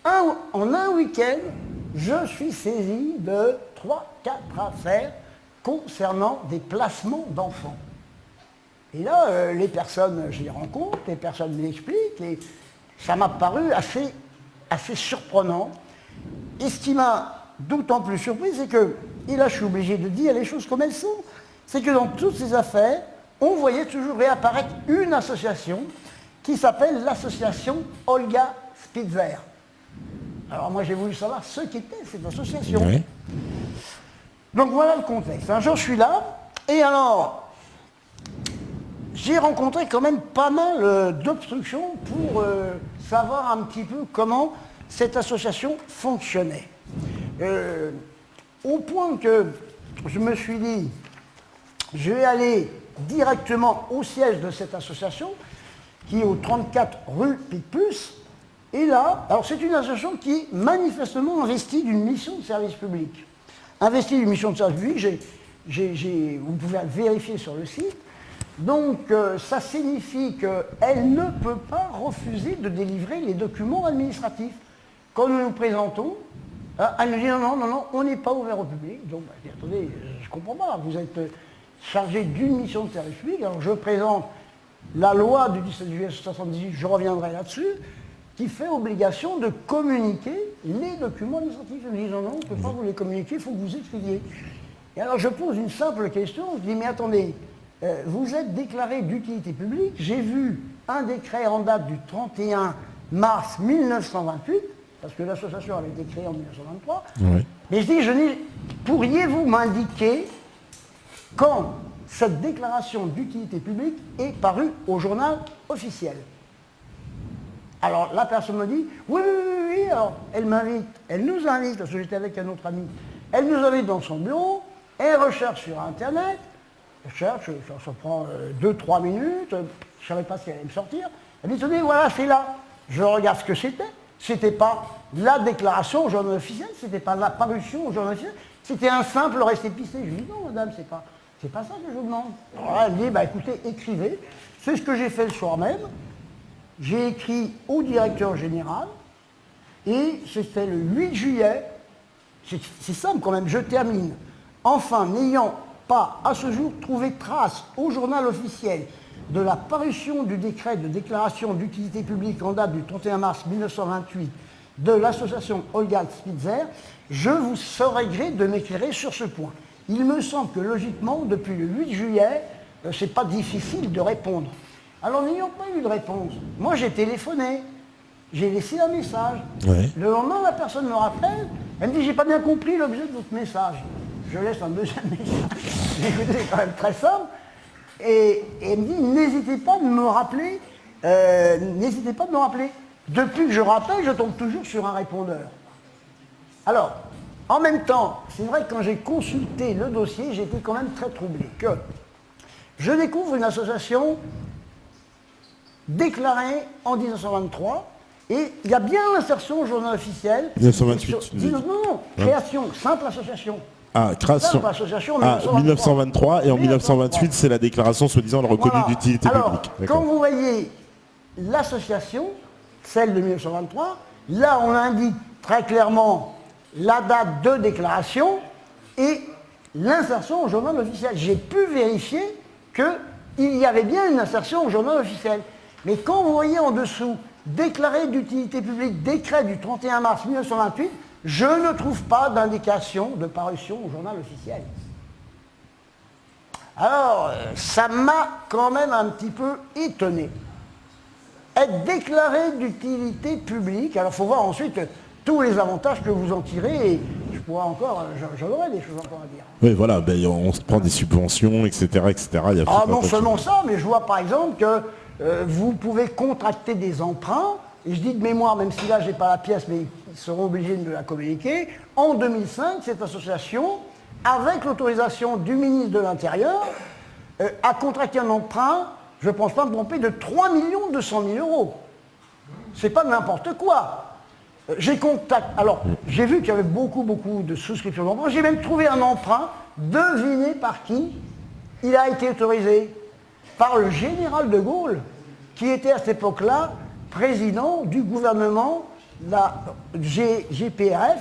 en un week-end, je suis saisi de 3-4 affaires concernant des placements d'enfants. Et là, les personnes, je les rencontre, les personnes m'expliquent, et ça m'a paru assez surprenant. Et ce qui m'a d'autant plus surpris, c'est que, et là je suis obligé de dire les choses comme elles sont, c'est que dans toutes ces affaires, on voyait toujours réapparaître une association qui s'appelle l'association Olga Spitzer. Alors moi j'ai voulu savoir ce qu'était cette association. Oui. Donc voilà le contexte. Un jour je suis là, et alors j'ai rencontré quand même pas mal d'obstructions pour savoir un petit peu comment cette association fonctionnait. Au point que je me suis dit, je vais aller directement au siège de cette association, qui est au 34 rue Picpus. Et là, alors c'est une association qui est manifestement investie d'une mission de service public. Investie d'une mission de service public, vous pouvez vérifier sur le site. Donc ça signifie qu'elle ne peut pas refuser de délivrer les documents administratifs. Quand nous nous présentons, elle nous dit non, on n'est pas ouvert au public. Donc attendez, je ne comprends pas, vous êtes chargé d'une mission de service public. Alors je présente la loi du 17 juillet 1978, je reviendrai là-dessus, qui fait obligation de communiquer les documents administratifs. Je me dis non, on ne peut pas vous les communiquer, il faut que vous écriviez. Et alors je pose une simple question, je dis mais attendez, vous êtes déclaré d'utilité publique, j'ai vu un décret en date du 31 mars 1928, parce que l'association avait été créée en 1923, Oui. mais je dis, pourriez-vous m'indiquer quand cette déclaration d'utilité publique est parue au journal officiel? Alors la personne me dit, oui, alors elle nous invite, parce que j'étais avec un autre ami, elle nous invite dans son bureau, elle recherche sur Internet, ça prend 2-3 minutes, je ne savais pas si elle allait me sortir. Elle me dit, tenez, voilà, c'est là. Je regarde ce que c'était. C'était pas la déclaration au journal officiel, c'était pas la parution au journal officiel, c'était un simple récépissé. Je lui dis, non, madame, c'est pas ça que je vous demande. Alors elle me dit, écoutez, écrivez. C'est ce que j'ai fait le soir même. J'ai écrit au directeur général, et c'était le 8 juillet. C'est simple quand même, je termine. Enfin, n'ayant pas à ce jour trouvé trace au journal officiel de la parution du décret de déclaration d'utilité publique en date du 31 mars 1928 de l'association Olga Spitzer, je vous saurai gré de m'éclairer sur ce point. Il me semble que logiquement, depuis le 8 juillet, c'est pas difficile de répondre. Alors n'ayant pas eu de réponse, moi j'ai téléphoné, j'ai laissé un message. Ouais. Le lendemain, la personne me rappelle, elle me dit, j'ai pas bien compris l'objet de votre message. Je laisse un deuxième message. Écoutez, c'est quand même très simple. Et elle me dit, n'hésitez pas de me rappeler, Depuis que je rappelle, je tombe toujours sur un répondeur. Alors, en même temps, c'est vrai que quand j'ai consulté le dossier, j'étais quand même très troublé. Que je découvre une association déclarée en 1923, et il y a bien l'insertion au journal officiel. 1928. Non, création, simple association. Ah, création. Simple association, 1923, et en 1928, c'est la déclaration soi-disant reconnue d'utilité publique. Quand vous voyez l'association, celle de 1923, là on indique très clairement la date de déclaration et l'insertion au journal officiel. J'ai pu vérifier qu'il y avait bien une insertion au journal officiel. Mais quand vous voyez en dessous, déclaré d'utilité publique, décret du 31 mars 1928, je ne trouve pas d'indication de parution au journal officiel. Alors, ça m'a quand même un petit peu étonné. Être déclaré d'utilité publique, alors il faut voir ensuite tous les avantages que vous en tirez, et je pourrais encore, j'aurais des choses encore à dire. Oui, voilà, ben, on se prend des subventions, etc. etc. Il y a non seulement ça, mais je vois par exemple que vous pouvez contracter des emprunts, et je dis de mémoire, même si là je n'ai pas la pièce, mais ils seront obligés de la communiquer. En 2005, cette association, avec l'autorisation du ministre de l'Intérieur, a contracté un emprunt, je ne pense pas me tromper, de 3 200 000 €. C'est pas n'importe quoi. Alors, j'ai vu qu'il y avait beaucoup de souscriptions d'emprunts. J'ai même trouvé un emprunt, devinez par qui il a été autorisé. Par le général de Gaulle, qui était à cette époque-là président du gouvernement, la GPRF,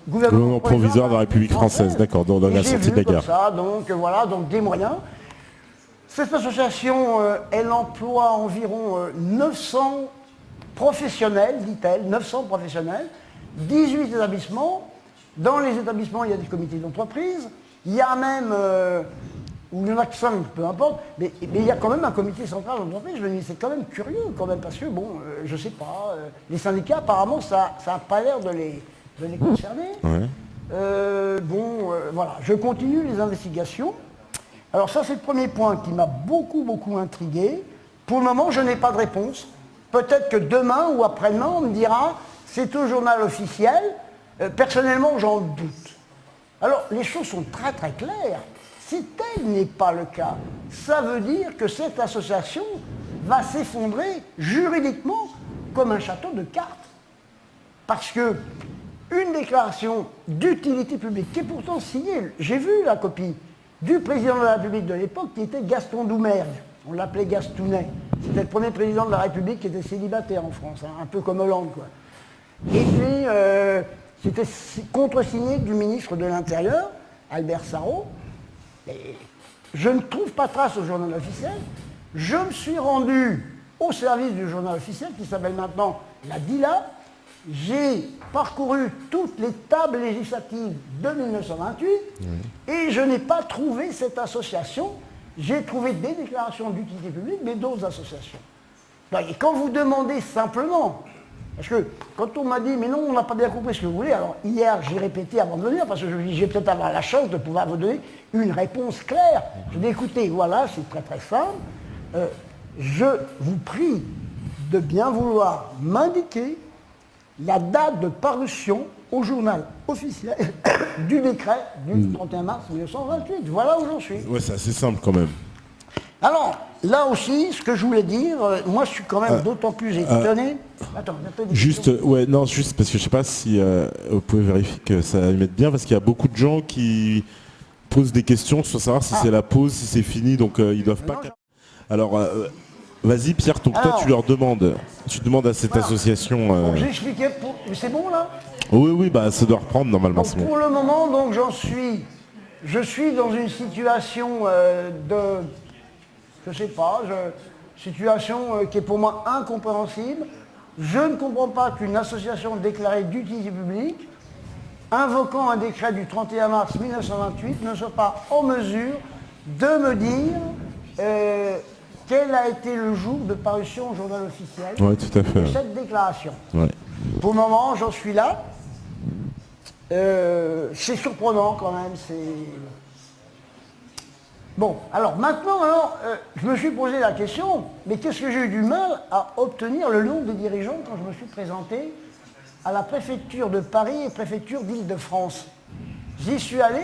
gouvernement provisoire de la République française, d'accord, dans la sortie de la guerre. Donc voilà, donc des moyens. Cette association, elle emploie environ 900 professionnels, dit-elle, 900 professionnels, 18 établissements. Dans les établissements, il y a des comités d'entreprise, il y a même, ou il y en a que 5, peu importe, mais il y a quand même un comité central d'entreprise. Je me dis, c'est quand même curieux, quand même, parce que, bon, je sais pas, les syndicats, apparemment, ça n'a pas l'air de les concerner. Ouais. Voilà, je continue les investigations. Alors ça, c'est le premier point qui m'a beaucoup intrigué. Pour le moment, je n'ai pas de réponse. Peut-être que demain ou après-demain, on me dira, c'est au journal officiel. Personnellement, j'en doute. Alors, les choses sont très claires. Si tel n'est pas le cas, ça veut dire que cette association va s'effondrer juridiquement comme un château de cartes. Parce que une déclaration d'utilité publique, qui est pourtant signée, j'ai vu la copie, du président de la République de l'époque, qui était Gaston Doumergue. On l'appelait Gastounet. C'était le premier président de la République qui était célibataire en France, hein, un peu comme Hollande, quoi. Et puis, c'était contresigné du ministre de l'Intérieur, Albert Sarraut. Et je ne trouve pas trace au journal officiel. Je me suis rendu au service du journal officiel, qui s'appelle maintenant la DILA. J'ai parcouru toutes les tables législatives de 1928 et je n'ai pas trouvé cette association. J'ai trouvé des déclarations d'utilité publique, mais d'autres associations. Et quand vous demandez simplement, parce que quand on m'a dit, mais non, on n'a pas bien compris ce que vous voulez, alors hier j'ai répété avant de venir, parce que je me dis, j'ai peut-être avoir la chance de pouvoir vous donner une réponse claire. Je dis, écoutez, voilà, c'est très simple. Je vous prie de bien vouloir m'indiquer la date de parution au journal officiel du décret du 31 mars 1928. Voilà où j'en suis. Ouais, c'est assez simple quand même. Alors, là aussi, ce que je voulais dire, moi je suis quand même d'autant plus étonné. Attends, juste parce que je sais pas si vous pouvez vérifier que ça va mettre bien, parce qu'il y a beaucoup de gens qui posent des questions sur savoir si c'est la pause, si c'est fini, donc ils doivent pas... Alors, vas-y Pierre, donc toi tu leur demandes, à cette association... J'ai expliqué, c'est bon là? Oui, bah ça doit reprendre normalement. Donc, pour le moment, donc je suis dans une situation je sais pas, situation qui est pour moi incompréhensible. Je ne comprends pas qu'une association déclarée d'utilité publique, invoquant un décret du 31 mars 1928, ne soit pas en mesure de me dire quel a été le jour de parution au journal officiel de cette déclaration. Ouais. Pour le moment, j'en suis là. C'est surprenant quand même. Bon, alors maintenant, je me suis posé la question, mais qu'est-ce que j'ai eu du mal à obtenir le nom des dirigeants quand je me suis présenté à la préfecture de Paris et préfecture d'Île-de-France? J'y suis allé,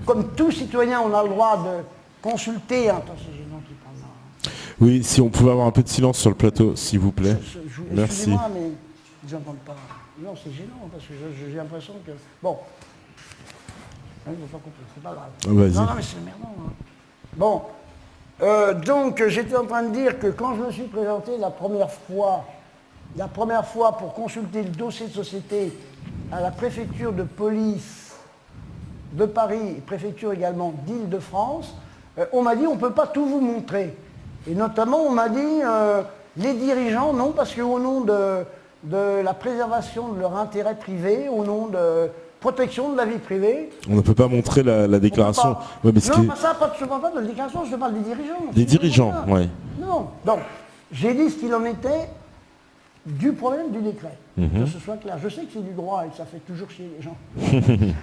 comme tout citoyen, on a le droit de consulter... Attends, c'est gênant qui parle là. Oui, si on pouvait avoir un peu de silence sur le plateau, s'il vous plaît. Merci. Excusez-moi, mais ils n'entendent pas. Non, c'est gênant, parce que j'ai l'impression que... Bon. Ils vont pas comprendre, c'est pas grave. Vas-y. Non, mais c'est merdant. Hein. Bon. Donc, j'étais en train de dire que quand je me suis présenté la première fois pour consulter le dossier de société à la préfecture de police de Paris, et préfecture également d'Île-de-France, on m'a dit on ne peut pas tout vous montrer. Et notamment, on m'a dit les dirigeants, non, parce qu'au nom de la préservation de leur intérêt privé, au nom de protection de la vie privée. On ne peut pas montrer la déclaration. Ouais, mais non, ça, je ne parle pas de la déclaration, je parle des dirigeants. Des dirigeants, oui. Non, donc, j'ai dit ce qu'il en était du problème du décret, que ce soit clair. Je sais que c'est du droit et que ça fait toujours chier les gens.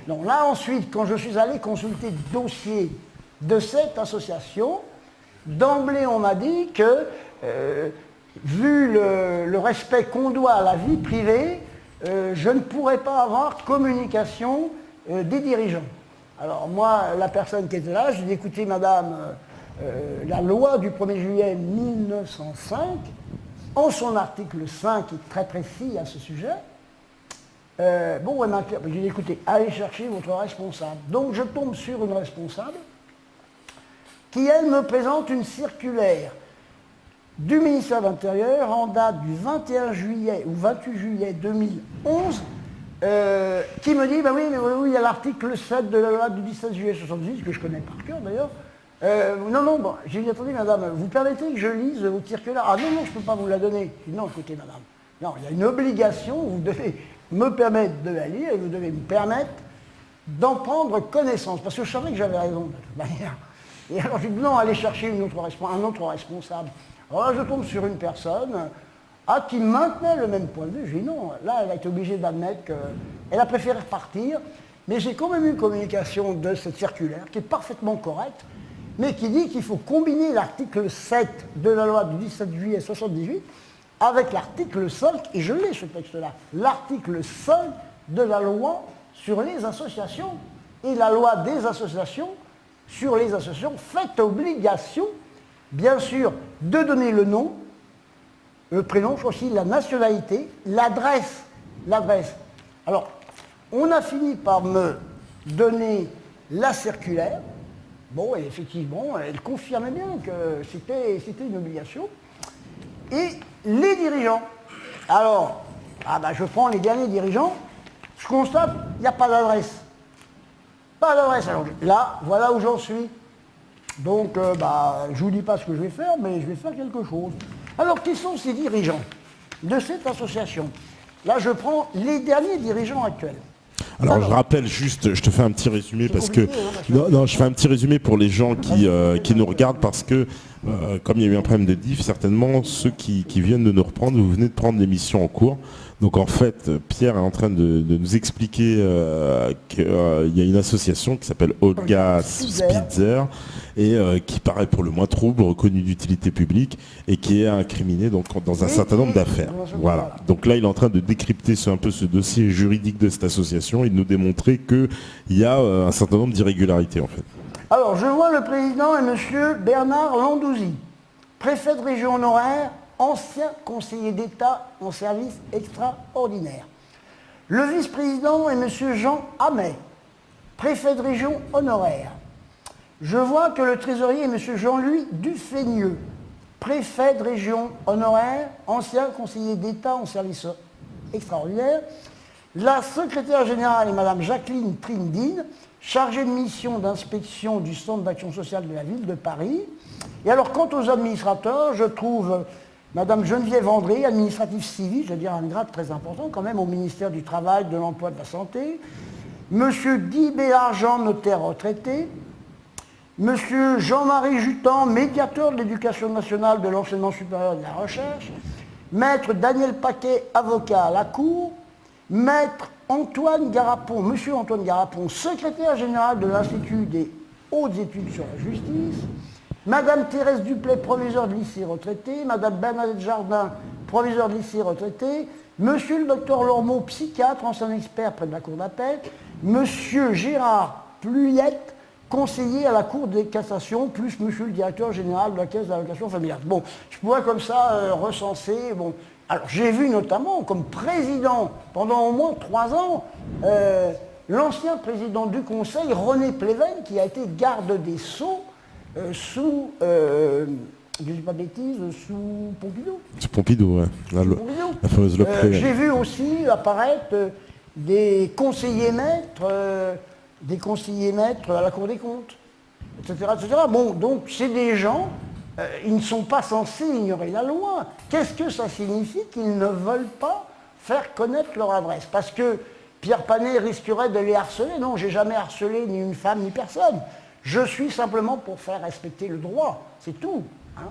Donc là, ensuite, quand je suis allé consulter le dossier de cette association, d'emblée, on m'a dit que, vu le respect qu'on doit à la vie privée, je ne pourrais pas avoir communication des dirigeants. Alors moi, la personne qui était là, je lui ai dit, écoutez madame, la loi du 1er juillet 1905, en son article 5, est très précis à ce sujet, je lui ai dit, écoutez, allez chercher votre responsable. Donc je tombe sur une responsable qui, elle, me présente une circulaire du ministère de l'Intérieur en date du 21 juillet ou 28 juillet 2011 qui me dit, oui, il y a l'article 7 de la loi du 17 juillet 78, que je connais par cœur d'ailleurs. J'ai dit, attendez madame, vous permettez que je lise votre circulaire? Ah non, je ne peux pas vous la donner. J'ai dit, non, écoutez madame, non, il y a une obligation, vous devez me permettre de la lire et vous devez me permettre d'en prendre connaissance, parce que je savais que j'avais raison de toute manière. Et alors j'ai dit, non, allez chercher un autre responsable. Alors là, je tombe sur une personne qui maintenait le même point de vue. Je dis non, là, elle a été obligée d'admettre qu'elle a préféré repartir, mais j'ai quand même eu communication de cette circulaire, qui est parfaitement correcte, mais qui dit qu'il faut combiner l'article 7 de la loi du 17 juillet 78 avec l'article 5, et je l'ai ce texte-là, l'article 5 de la loi sur les associations, et la loi des associations sur les associations fait obligation, bien sûr, de donner le nom, le prénom, aussi la nationalité, l'adresse. Alors, on a fini par me donner la circulaire. Bon, et effectivement, elle confirmait bien que c'était une obligation. Et les dirigeants. Alors, je prends les derniers dirigeants, je constate, il n'y a pas d'adresse. Pas d'adresse. Alors là, voilà où j'en suis. Donc, je ne vous dis pas ce que je vais faire, mais je vais faire quelque chose. Alors, qui sont ces dirigeants de cette association? Là, je prends les derniers dirigeants actuels. Alors, je rappelle juste, je te fais un petit résumé parce que... je fais un petit résumé pour les gens qui nous regardent parce que, comme il y a eu un problème de diff, certainement, ceux qui viennent de nous reprendre, vous venez de prendre l'émission en cours. Donc en fait, Pierre est en train de nous expliquer qu'il y a une association qui s'appelle Olga Spitzer et qui paraît pour le moins trouble, reconnue d'utilité publique et qui est incriminée donc, dans un certain nombre d'affaires. Voilà. Donc là, il est en train de décrypter un peu ce dossier juridique de cette association et de nous démontrer qu'il y a un certain nombre d'irrégularités en fait. Alors, je vois le président est M. Bernard Landouzy, préfet de région honoraire, ancien conseiller d'État en service extraordinaire. Le vice-président est M. Jean Hamet, préfet de région honoraire. Je vois que le trésorier est M. Jean-Louis Dufeigneux, préfet de région honoraire, ancien conseiller d'État en service extraordinaire. La secrétaire générale est Mme Jacqueline Trindine, chargée de mission d'inspection du Centre d'action sociale de la ville de Paris. Et alors, quant aux administrateurs, je trouve Mme Geneviève André, administratif civil, je veux dire un grade très important quand même au ministère du Travail, de l'Emploi et de la Santé. M. Guy Bélargent, notaire retraité. M. Jean-Marie Jutan, médiateur de l'éducation nationale, de l'enseignement supérieur et de la recherche. Maître Daniel Paquet, avocat à la Cour. Maître Antoine Garapon, M. Antoine Garapon, secrétaire général de l'Institut des hautes études sur la justice, Madame Thérèse Duplay, proviseure de lycée retraité, Madame Bernadette Jardin, proviseure de lycée retraité, Monsieur le docteur Lormeau, psychiatre, ancien expert près de la Cour d'appel, Monsieur Gérard Pluyette, conseiller à la Cour de cassation, plus Monsieur le directeur général de la Caisse d'allocation familiale. Bon, je pourrais comme ça recenser. Bon. Alors j'ai vu notamment comme président pendant au moins 3 ans l'ancien président du Conseil, René Pleven, qui a été garde des Sceaux sous, je ne dis pas de bêtises, sous Pompidou. C'est Pompidou, ouais. La fameuse Pleven. J'ai vu aussi apparaître des conseillers maîtres à la Cour des comptes, etc. etc. Bon, donc c'est des gens, ils ne sont pas censés ignorer la loi. Qu'est-ce que ça signifie qu'ils ne veulent pas faire connaître leur adresse? Parce que Pierre Panet risquerait de les harceler. Non, j'ai jamais harcelé ni une femme ni personne. Je suis simplement pour faire respecter le droit, c'est tout. Hein.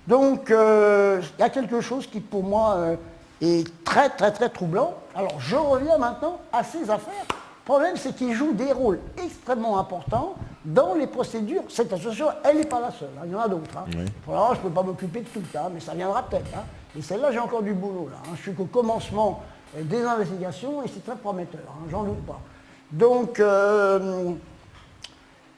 Donc, il y a quelque chose qui, pour moi, est très, très, très troublant. Alors, je reviens maintenant à ces affaires. Le problème, c'est qu'ils jouent des rôles extrêmement importants dans les procédures. Cette association, elle n'est pas la seule. Hein. Il y en a d'autres. Hein. Oui. Pour l'instant, je ne peux pas m'occuper de tout, hein, mais ça viendra peut-être. Hein. Et celle-là, j'ai encore du boulot. Là, hein. Je suis qu'au commencement des investigations et c'est très prometteur. Hein, j'en doute pas. Donc,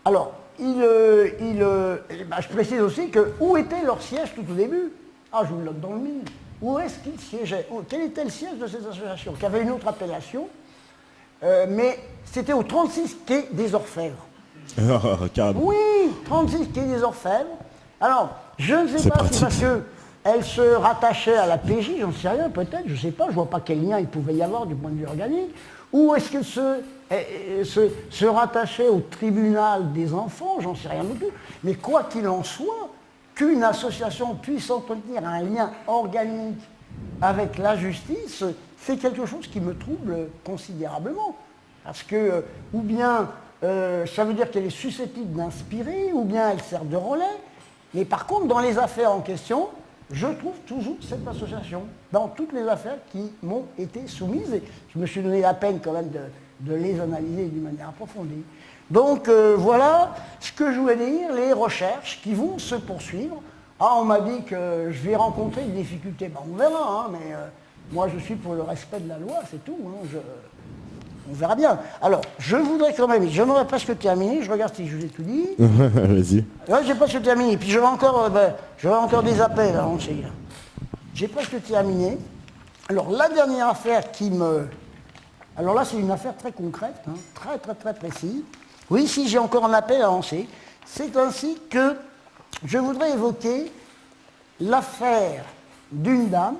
alors, je précise aussi que où était leur siège tout au début? Ah, je vous le note dans le mille. Où est-ce qu'ils siégeaient? Quel était le siège de cette association? Qui avait une autre appellation, mais c'était au 36 quai des Orfèvres. Oui, 36 quai des Orfèvres. Alors, je ne sais pas si parce qu'elle se rattachait à la PJ, j'en sais rien, peut-être, je ne sais pas, je ne vois pas quel lien il pouvait y avoir du point de vue organique, ou est-ce qu'elle se rattachait au tribunal des enfants, j'en sais rien du tout. Mais quoi qu'il en soit, qu'une association puisse entretenir un lien organique avec la justice, c'est quelque chose qui me trouble considérablement. Parce que, ou bien, ça veut dire qu'elle est susceptible d'inspirer, ou bien elle sert de relais. Mais par contre, dans les affaires en question, je trouve toujours cette association, dans toutes les affaires qui m'ont été soumises. Et je me suis donné la peine quand même de les analyser d'une manière approfondie. Donc voilà ce que je voulais dire, les recherches qui vont se poursuivre. Ah, on m'a dit que je vais rencontrer des difficultés. Ben, on verra, hein, mais moi je suis pour le respect de la loi, c'est tout. Hein, on verra bien. Alors, je voudrais quand même, je n'aurais presque terminé, je regarde si je vous ai tout dit. Vas-y. Là, j'ai presque terminé, puis j'aurai encore des appels à lancer. J'ai presque terminé. Alors, la dernière affaire qui me... Alors là, c'est une affaire très concrète, hein, très, très, très précise. Oui, si j'ai encore un appel à lancer. C'est ainsi que je voudrais évoquer l'affaire d'une dame,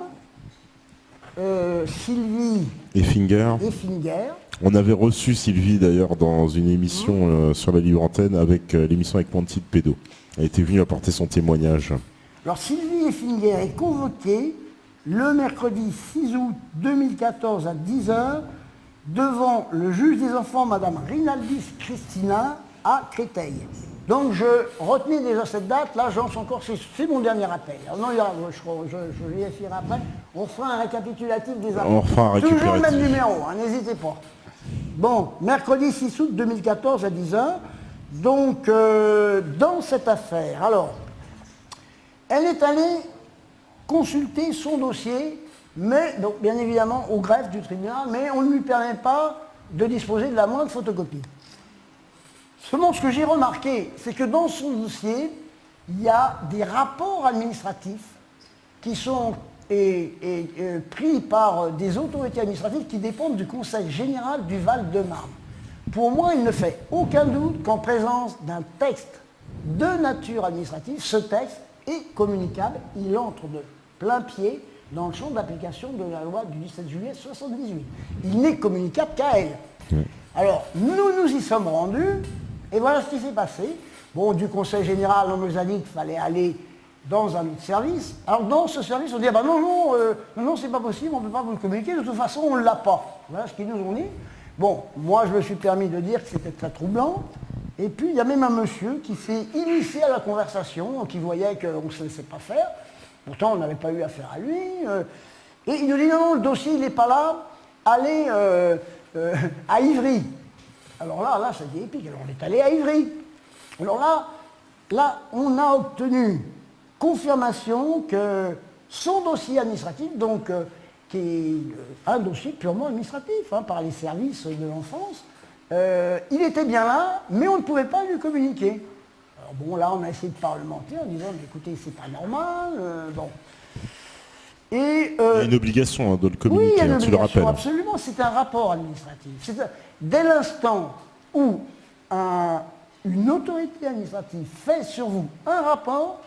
Sylvie Effinger. On avait reçu Sylvie d'ailleurs dans une émission sur la libre antenne avec l'émission avec Monty de Pédo. Elle était venue apporter son témoignage. Alors Sylvie Effinger est convoquée le mercredi 6 août 2014 à 10h devant le juge des enfants, Madame Rinaldis Christina, à Créteil. Donc je retenais déjà cette date, là j'en suis encore, c'est mon dernier appel. Alors non, je vérifierai après, on fera un récapitulatif des appels. On fera un récapitulatif. Toujours le même numéro, hein, n'hésitez pas. Bon, mercredi 6 août 2014 à 10h, donc dans cette affaire, alors, elle est allée consulter son dossier, mais donc bien évidemment au greffe du tribunal, mais on ne lui permet pas de disposer de la moindre photocopie. Seulement, ce que j'ai remarqué, c'est que dans son dossier, il y a des rapports administratifs qui sont pris par des autorités administratives qui dépendent du Conseil général du Val-de-Marne. Pour moi, il ne fait aucun doute qu'en présence d'un texte de nature administrative, ce texte est communicable, il entre de plein pied dans le champ d'application de la loi du 17 juillet 1978. Il n'est communicable qu'à elle. Alors, nous y sommes rendus, et voilà ce qui s'est passé. Bon, du Conseil général, on nous a dit qu'il fallait aller dans un autre service. Alors, dans ce service, on dit, ah ben non, c'est pas possible, on ne peut pas vous le communiquer, de toute façon, on ne l'a pas. Voilà ce qu'ils nous ont dit. Bon, moi, je me suis permis de dire que c'était très troublant. Et puis, il y a même un monsieur qui s'est initié à la conversation, qui voyait qu'on ne se laissait pas faire. Pourtant, on n'avait pas eu affaire à lui. Et il nous dit, non, le dossier, il n'est pas là. Allez à Ivry. Alors là, ça dit épique. Alors, on est allé à Ivry. Alors là, on a obtenu confirmation que son dossier administratif, donc qui est un dossier purement administratif par les services de l'enfance, il était bien là, mais on ne pouvait pas lui communiquer. Alors bon, là, on a essayé de parlementer en disant, écoutez, c'est pas normal, bon. Et, il y a une obligation de le communiquer, oui, il y a une tu le rappelles. Absolument, c'est un rapport administratif. Dès l'instant où une autorité administrative fait sur vous un rapport,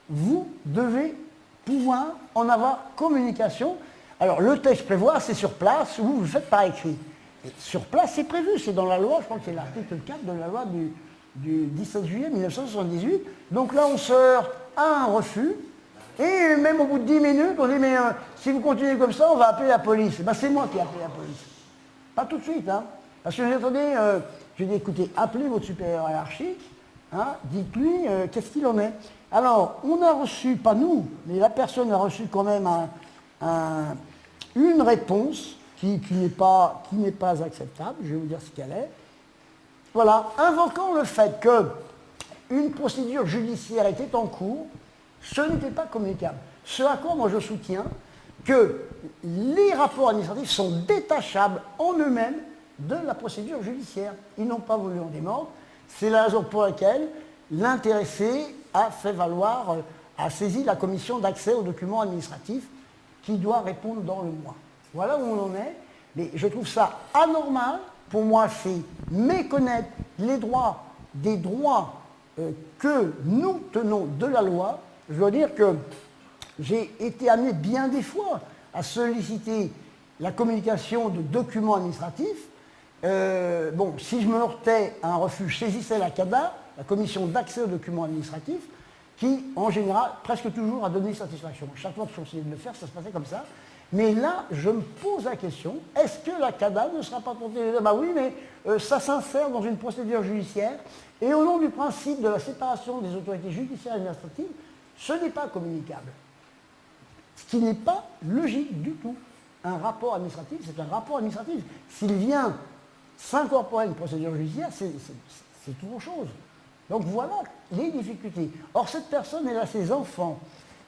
vous devez pouvoir en avoir communication. Alors le texte prévoit, c'est sur place ou vous le faites par écrit. Et sur place, c'est prévu, c'est dans la loi, je crois que c'est l'article 4 de la loi du 17 juillet 1978. Donc là, on se heurte à un refus. Et même au bout de 10 minutes, on dit, mais si vous continuez comme ça, on va appeler la police. Ben, c'est moi qui ai appelé la police. Pas tout de suite, parce que j'ai dit, écoutez, appelez votre supérieur hiérarchique, dites-lui qu'est-ce qu'il en est. Alors, on a reçu, pas nous, mais la personne a reçu quand même une réponse qui n'est pas acceptable, je vais vous dire ce qu'elle est. Voilà, invoquant le fait qu'une procédure judiciaire était en cours, ce n'était pas communicable. Ce à quoi moi je soutiens que les rapports administratifs sont détachables en eux-mêmes de la procédure judiciaire. Ils n'ont pas voulu en démordre. C'est la raison pour laquelle l'intéressé a fait valoir, a saisi la commission d'accès aux documents administratifs qui doit répondre dans le mois. Voilà où on en est. Mais je trouve ça anormal. Pour moi, c'est méconnaître les droits, des droits que nous tenons de la loi. Je dois dire que j'ai été amené bien des fois à solliciter la communication de documents administratifs. Bon, si je me heurtais à un refus, je saisissais la CADA, la commission d'accès aux documents administratifs, qui, en général, presque toujours a donné satisfaction. Chaque fois que je essayais de le faire, ça se passait comme ça. Mais là, je me pose la question, est-ce que la CADA ne sera pas tentée de dire, bah oui, mais ça s'insère dans une procédure judiciaire, et au nom du principe de la séparation des autorités judiciaires et administratives, ce n'est pas communicable. Ce qui n'est pas logique du tout. Un rapport administratif, c'est un rapport administratif. S'il vient s'incorporer à une procédure judiciaire, c'est autre chose. Donc voilà les difficultés. Or, cette personne, elle a ses enfants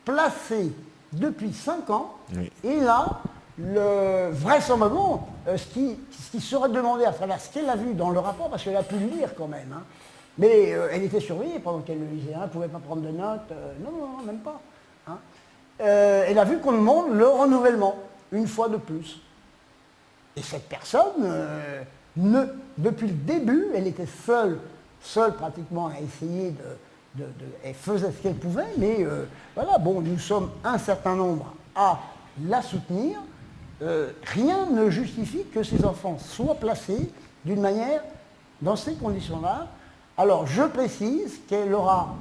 placés depuis 5 ans, oui. Et là, vraisemblablement, ce qui serait demandé à travers ce qu'elle a vu dans le rapport, parce qu'elle a pu le lire quand même, mais elle était surveillée pendant qu'elle le lisait, elle ne pouvait pas prendre de notes, non, même pas. Elle a vu qu'on demande le renouvellement, une fois de plus. Et cette personne, depuis le début, elle était seule pratiquement à essayer elle faisait ce qu'elle pouvait, mais voilà, bon, nous sommes un certain nombre à la soutenir. Rien ne justifie que ces enfants soient placés d'une manière, dans ces conditions-là. Alors, je précise qu'elle aura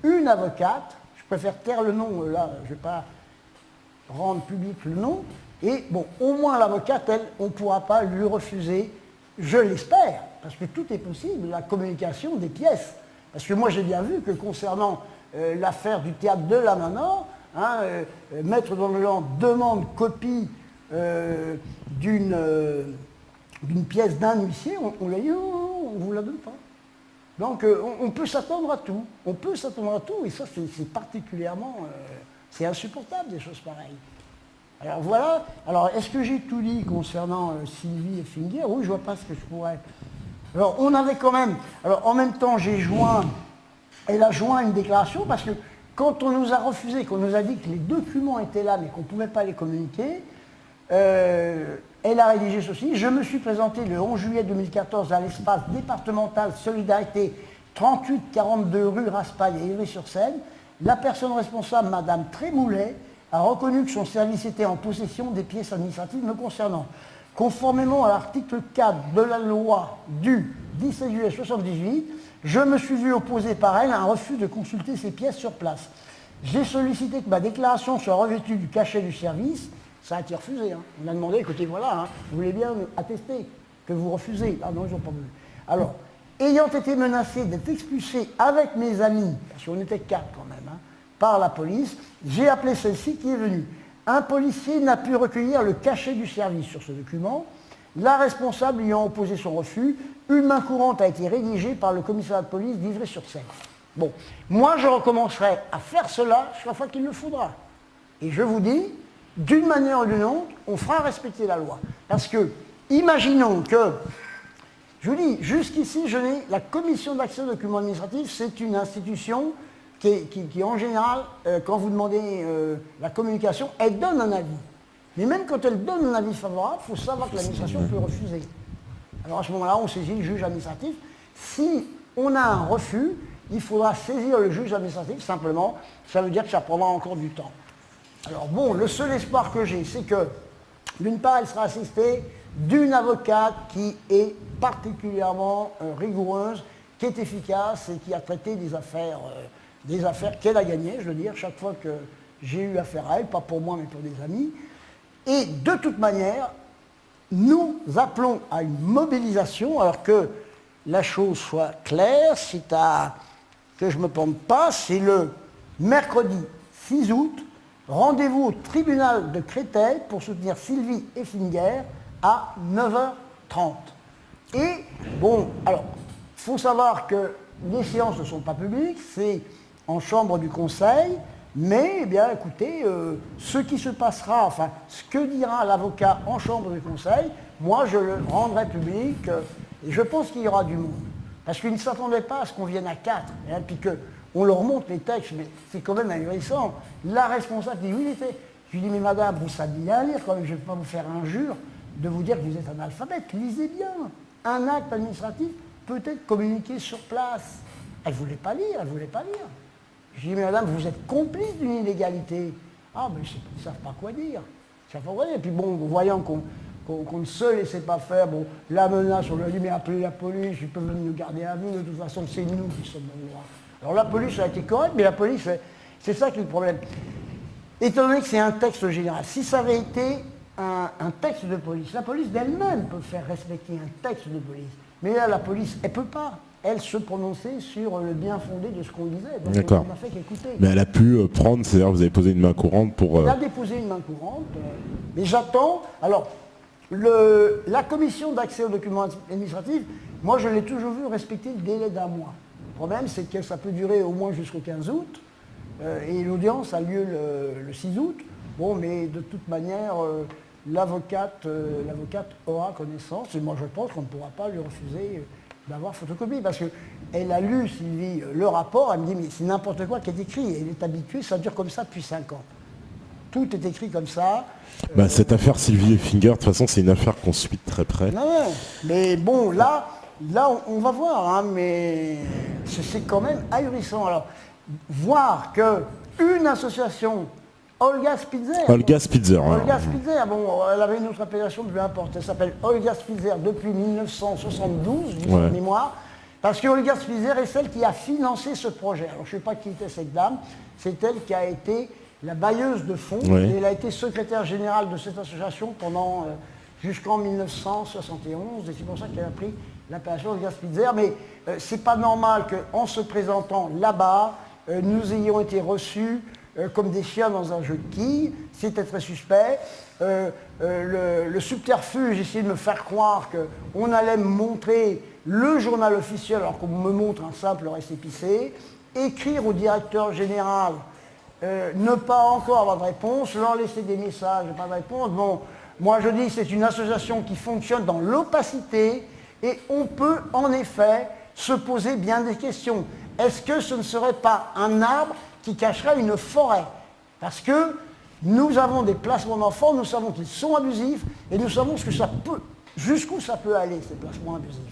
une avocate, je préfère taire le nom, là, je ne vais pas rendre public le nom, et bon, au moins l'avocate, elle, on ne pourra pas lui refuser, je l'espère, parce que tout est possible, la communication des pièces. Parce que moi, j'ai bien vu que concernant l'affaire du théâtre de la Manor, Maître Dandeland demande copie d'une pièce d'un huissier, on l'a dit, non, on ne vous la donne pas. Donc, on peut s'attendre à tout. On peut s'attendre à tout, et ça, c'est particulièrement... c'est insupportable, des choses pareilles. Alors, voilà. Alors, est-ce que j'ai tout dit concernant Sylvie et Finger? Oui, je ne vois pas ce que je pourrais... Alors, on avait quand même... Alors, en même temps, elle a joint une déclaration, parce que quand on nous a refusé, qu'on nous a dit que les documents étaient là, mais qu'on ne pouvait pas les communiquer, elle a rédigé ceci. Je me suis présenté le 11 juillet 2014 à l'espace départemental Solidarité 3842 rue Raspail et Ivry-sur-Seine. La personne responsable, Madame Trémoulet, a reconnu que son service était en possession des pièces administratives me concernant. Conformément à l'article 4 de la loi du 17 juillet 1978, je me suis vu opposer par elle un refus de consulter ces pièces sur place. J'ai sollicité que ma déclaration soit revêtue du cachet du service. Ça a été refusé. On a demandé, écoutez, voilà, vous voulez bien attester que vous refusez. Ah non, ils n'ont pas voulu. Alors, ayant été menacé d'être expulsé avec mes amis, parce qu'on était 4 quand même, par la police, j'ai appelé celle-ci qui est venue. Un policier n'a pu recueillir le cachet du service sur ce document. La responsable ayant opposé son refus, une main courante a été rédigée par le commissariat de police d'Ivry-sur-Seine. Bon, moi je recommencerai à faire cela chaque fois qu'il le faudra. Et je vous dis, d'une manière ou d'une autre, on fera respecter la loi. Parce que, imaginons que, je vous dis, jusqu'ici, la commission d'accès aux documents administratifs, c'est une institution qui en général, quand vous demandez la communication, elle donne un avis. Mais même quand elle donne un avis favorable, il faut savoir que l'administration peut refuser. Alors à ce moment-là, on saisit le juge administratif. Si on a un refus, il faudra saisir le juge administratif, simplement, ça veut dire que ça prendra encore du temps. Alors bon, le seul espoir que j'ai, c'est que, d'une part, elle sera assistée d'une avocate qui est particulièrement rigoureuse, qui est efficace et qui a traité des affaires qu'elle a gagnées, je veux dire, chaque fois que j'ai eu affaire à elle, pas pour moi, mais pour des amis. Et de toute manière, nous appelons à une mobilisation, alors que la chose soit claire, que je ne me plante pas, c'est le mercredi 6 août, rendez-vous au tribunal de Créteil pour soutenir Sylvie Effinger à 9h30. Et, bon, alors, il faut savoir que les séances ne sont pas publiques, c'est en chambre du conseil, mais, eh bien, écoutez, ce qui se passera, enfin, ce que dira l'avocat en chambre du conseil, moi, je le rendrai public, et je pense qu'il y aura du monde. Parce qu'ils ne s'attendaient pas à ce qu'on vienne à 4, hein, puis qu'on leur montre les textes, mais c'est quand même ahurissant. La responsable dit, oui, il était. Je lui dis, mais madame, vous savez bien lire, quand même, je ne vais pas vous faire injure de vous dire que vous êtes analphabète, lisez bien. Un acte administratif peut être communiqué sur place. Elle ne voulait pas lire, elle ne voulait pas lire. Je lui dis, mais madame, vous êtes complice d'une illégalité. Ah, mais ils ne savent pas quoi dire. Ils savent pas quoi dire. Et puis bon, voyant qu'on ne se laissait pas faire, bon, la menace, on lui a dit, mais appelez la police, ils peuvent nous garder à vue, de toute façon, c'est nous qui sommes dans le droit. Alors la police a été correcte, mais la police, c'est ça qui est le problème. Étant donné que c'est un texte général, si ça avait été un texte de police, la police d'elle-même peut faire respecter un texte de police. Mais là, la police, elle ne peut pas, elle, se prononcer sur le bien fondé de ce qu'on disait. Donc d'accord. on n'a fait qu'écouter. Mais elle a pu prendre, c'est-à-dire vous avez posé une main courante pour... Elle a déposé une main courante, mais j'attends. Alors, la commission d'accès aux documents administratifs, moi je l'ai toujours vu respecter le délai d'un mois. Le problème, c'est que ça peut durer au moins jusqu'au 15 août, et l'audience a lieu le 6 août. Bon, mais de toute manière, l'avocate aura connaissance, et moi je pense qu'on ne pourra pas lui refuser d'avoir photocopie, parce qu'elle a lu, Sylvie, le rapport, elle me dit, mais c'est n'importe quoi qui est écrit, elle est habituée, ça dure comme ça depuis 5 ans. Tout est écrit comme ça. Cette affaire Sylvie Effinger, de toute façon, c'est une affaire qu'on suit de très près. Non, mais bon, là on va voir, hein, mais c'est quand même ahurissant. Alors, voir qu'une association, Olga Spitzer, bon, elle avait une autre appellation, peu importe, elle s'appelle Olga Spitzer depuis 1972, de cette mémoire, parce que Olga Spitzer est celle qui a financé ce projet. Alors, je ne sais pas qui était cette dame, c'est elle qui a été la bailleuse de fonds, et elle a été secrétaire générale de cette association pendant jusqu'en 1971, et c'est pour ça qu'elle a pris l'appellation Olga Spitzer. Mais c'est pas normal qu'en se présentant là-bas, nous ayons été reçus comme des chiens dans un jeu de quilles. C'était très suspect. Le subterfuge, essayait de me faire croire qu'on allait me montrer le journal officiel alors qu'on me montre un simple récépissé, écrire au directeur général, ne pas encore avoir de réponse, leur laisser des messages, pas de réponse. Bon, moi je dis c'est une association qui fonctionne dans l'opacité et on peut en effet se poser bien des questions. Est-ce que ce ne serait pas un arbre qui cacherait une forêt? Parce que nous avons des placements d'enfants, nous savons qu'ils sont abusifs et nous savons jusqu'où ça peut aller ces placements abusifs.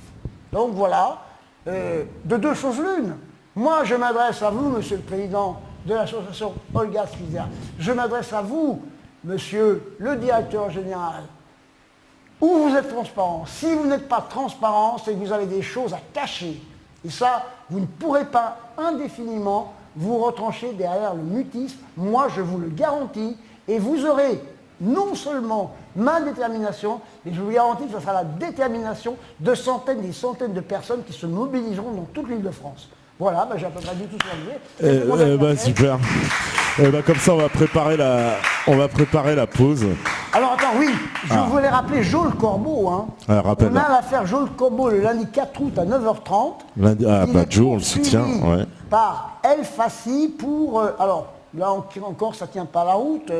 Donc voilà, de deux choses l'une. Moi je m'adresse à vous, Monsieur le Président de l'association Olga Spitzer. Je m'adresse à vous, monsieur le directeur général. Ou vous êtes transparent. Si vous n'êtes pas transparent, c'est que vous avez des choses à cacher. Et ça, vous ne pourrez pas indéfiniment vous retrancher derrière le mutisme. Moi, je vous le garantis. Et vous aurez non seulement ma détermination, mais je vous garantis que ce sera la détermination de centaines et centaines de personnes qui se mobiliseront dans toute l'île de France. Voilà, j'ai à peu près dit tout ce qu'on dire. Super. Comme ça, on va préparer la pause. Alors attends, oui, je voulais rappeler Jo le Corbeau. Hein. Ah, on a l'affaire Jo le Corbeau le lundi 4 août à 9h30. Jo, on le soutient. Ouais. Par El Fassi pour... alors, là encore, ça ne tient pas la route.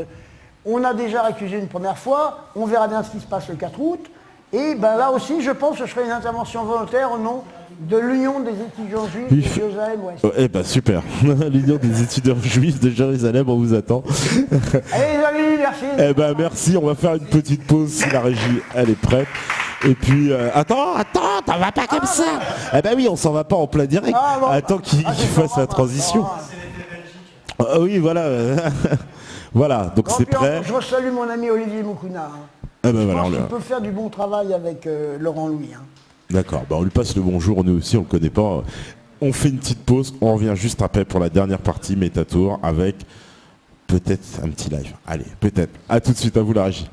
On a déjà récusé une première fois. On verra bien ce qui se passe le 4 août. Et ben, là aussi, je pense que ce serait une intervention volontaire au nom de l'Union des étudiants juifs de Jérusalem-Ouest. Eh ben super. L'Union des étudiants juifs de Jérusalem, on vous attend. Allez les amis, merci. Eh ben merci, on va faire une petite pause si la régie, elle est prête. Et puis, attends, t'en vas pas comme ça. Eh ben oui, on s'en va pas en plein direct. Bon. Attends qu'il fasse la transition. Oui, voilà. Voilà, donc c'est prêt. Je salue mon ami Olivier Moukouna. Eh ben, je voilà, pense qu'il peut faire du bon travail avec Laurent Louis. Hein. D'accord, on lui passe le bonjour, nous aussi on le connaît pas. On fait une petite pause, on revient juste après pour la dernière partie Métatour avec peut-être un petit live. Allez, peut-être. À tout de suite, à vous la régie.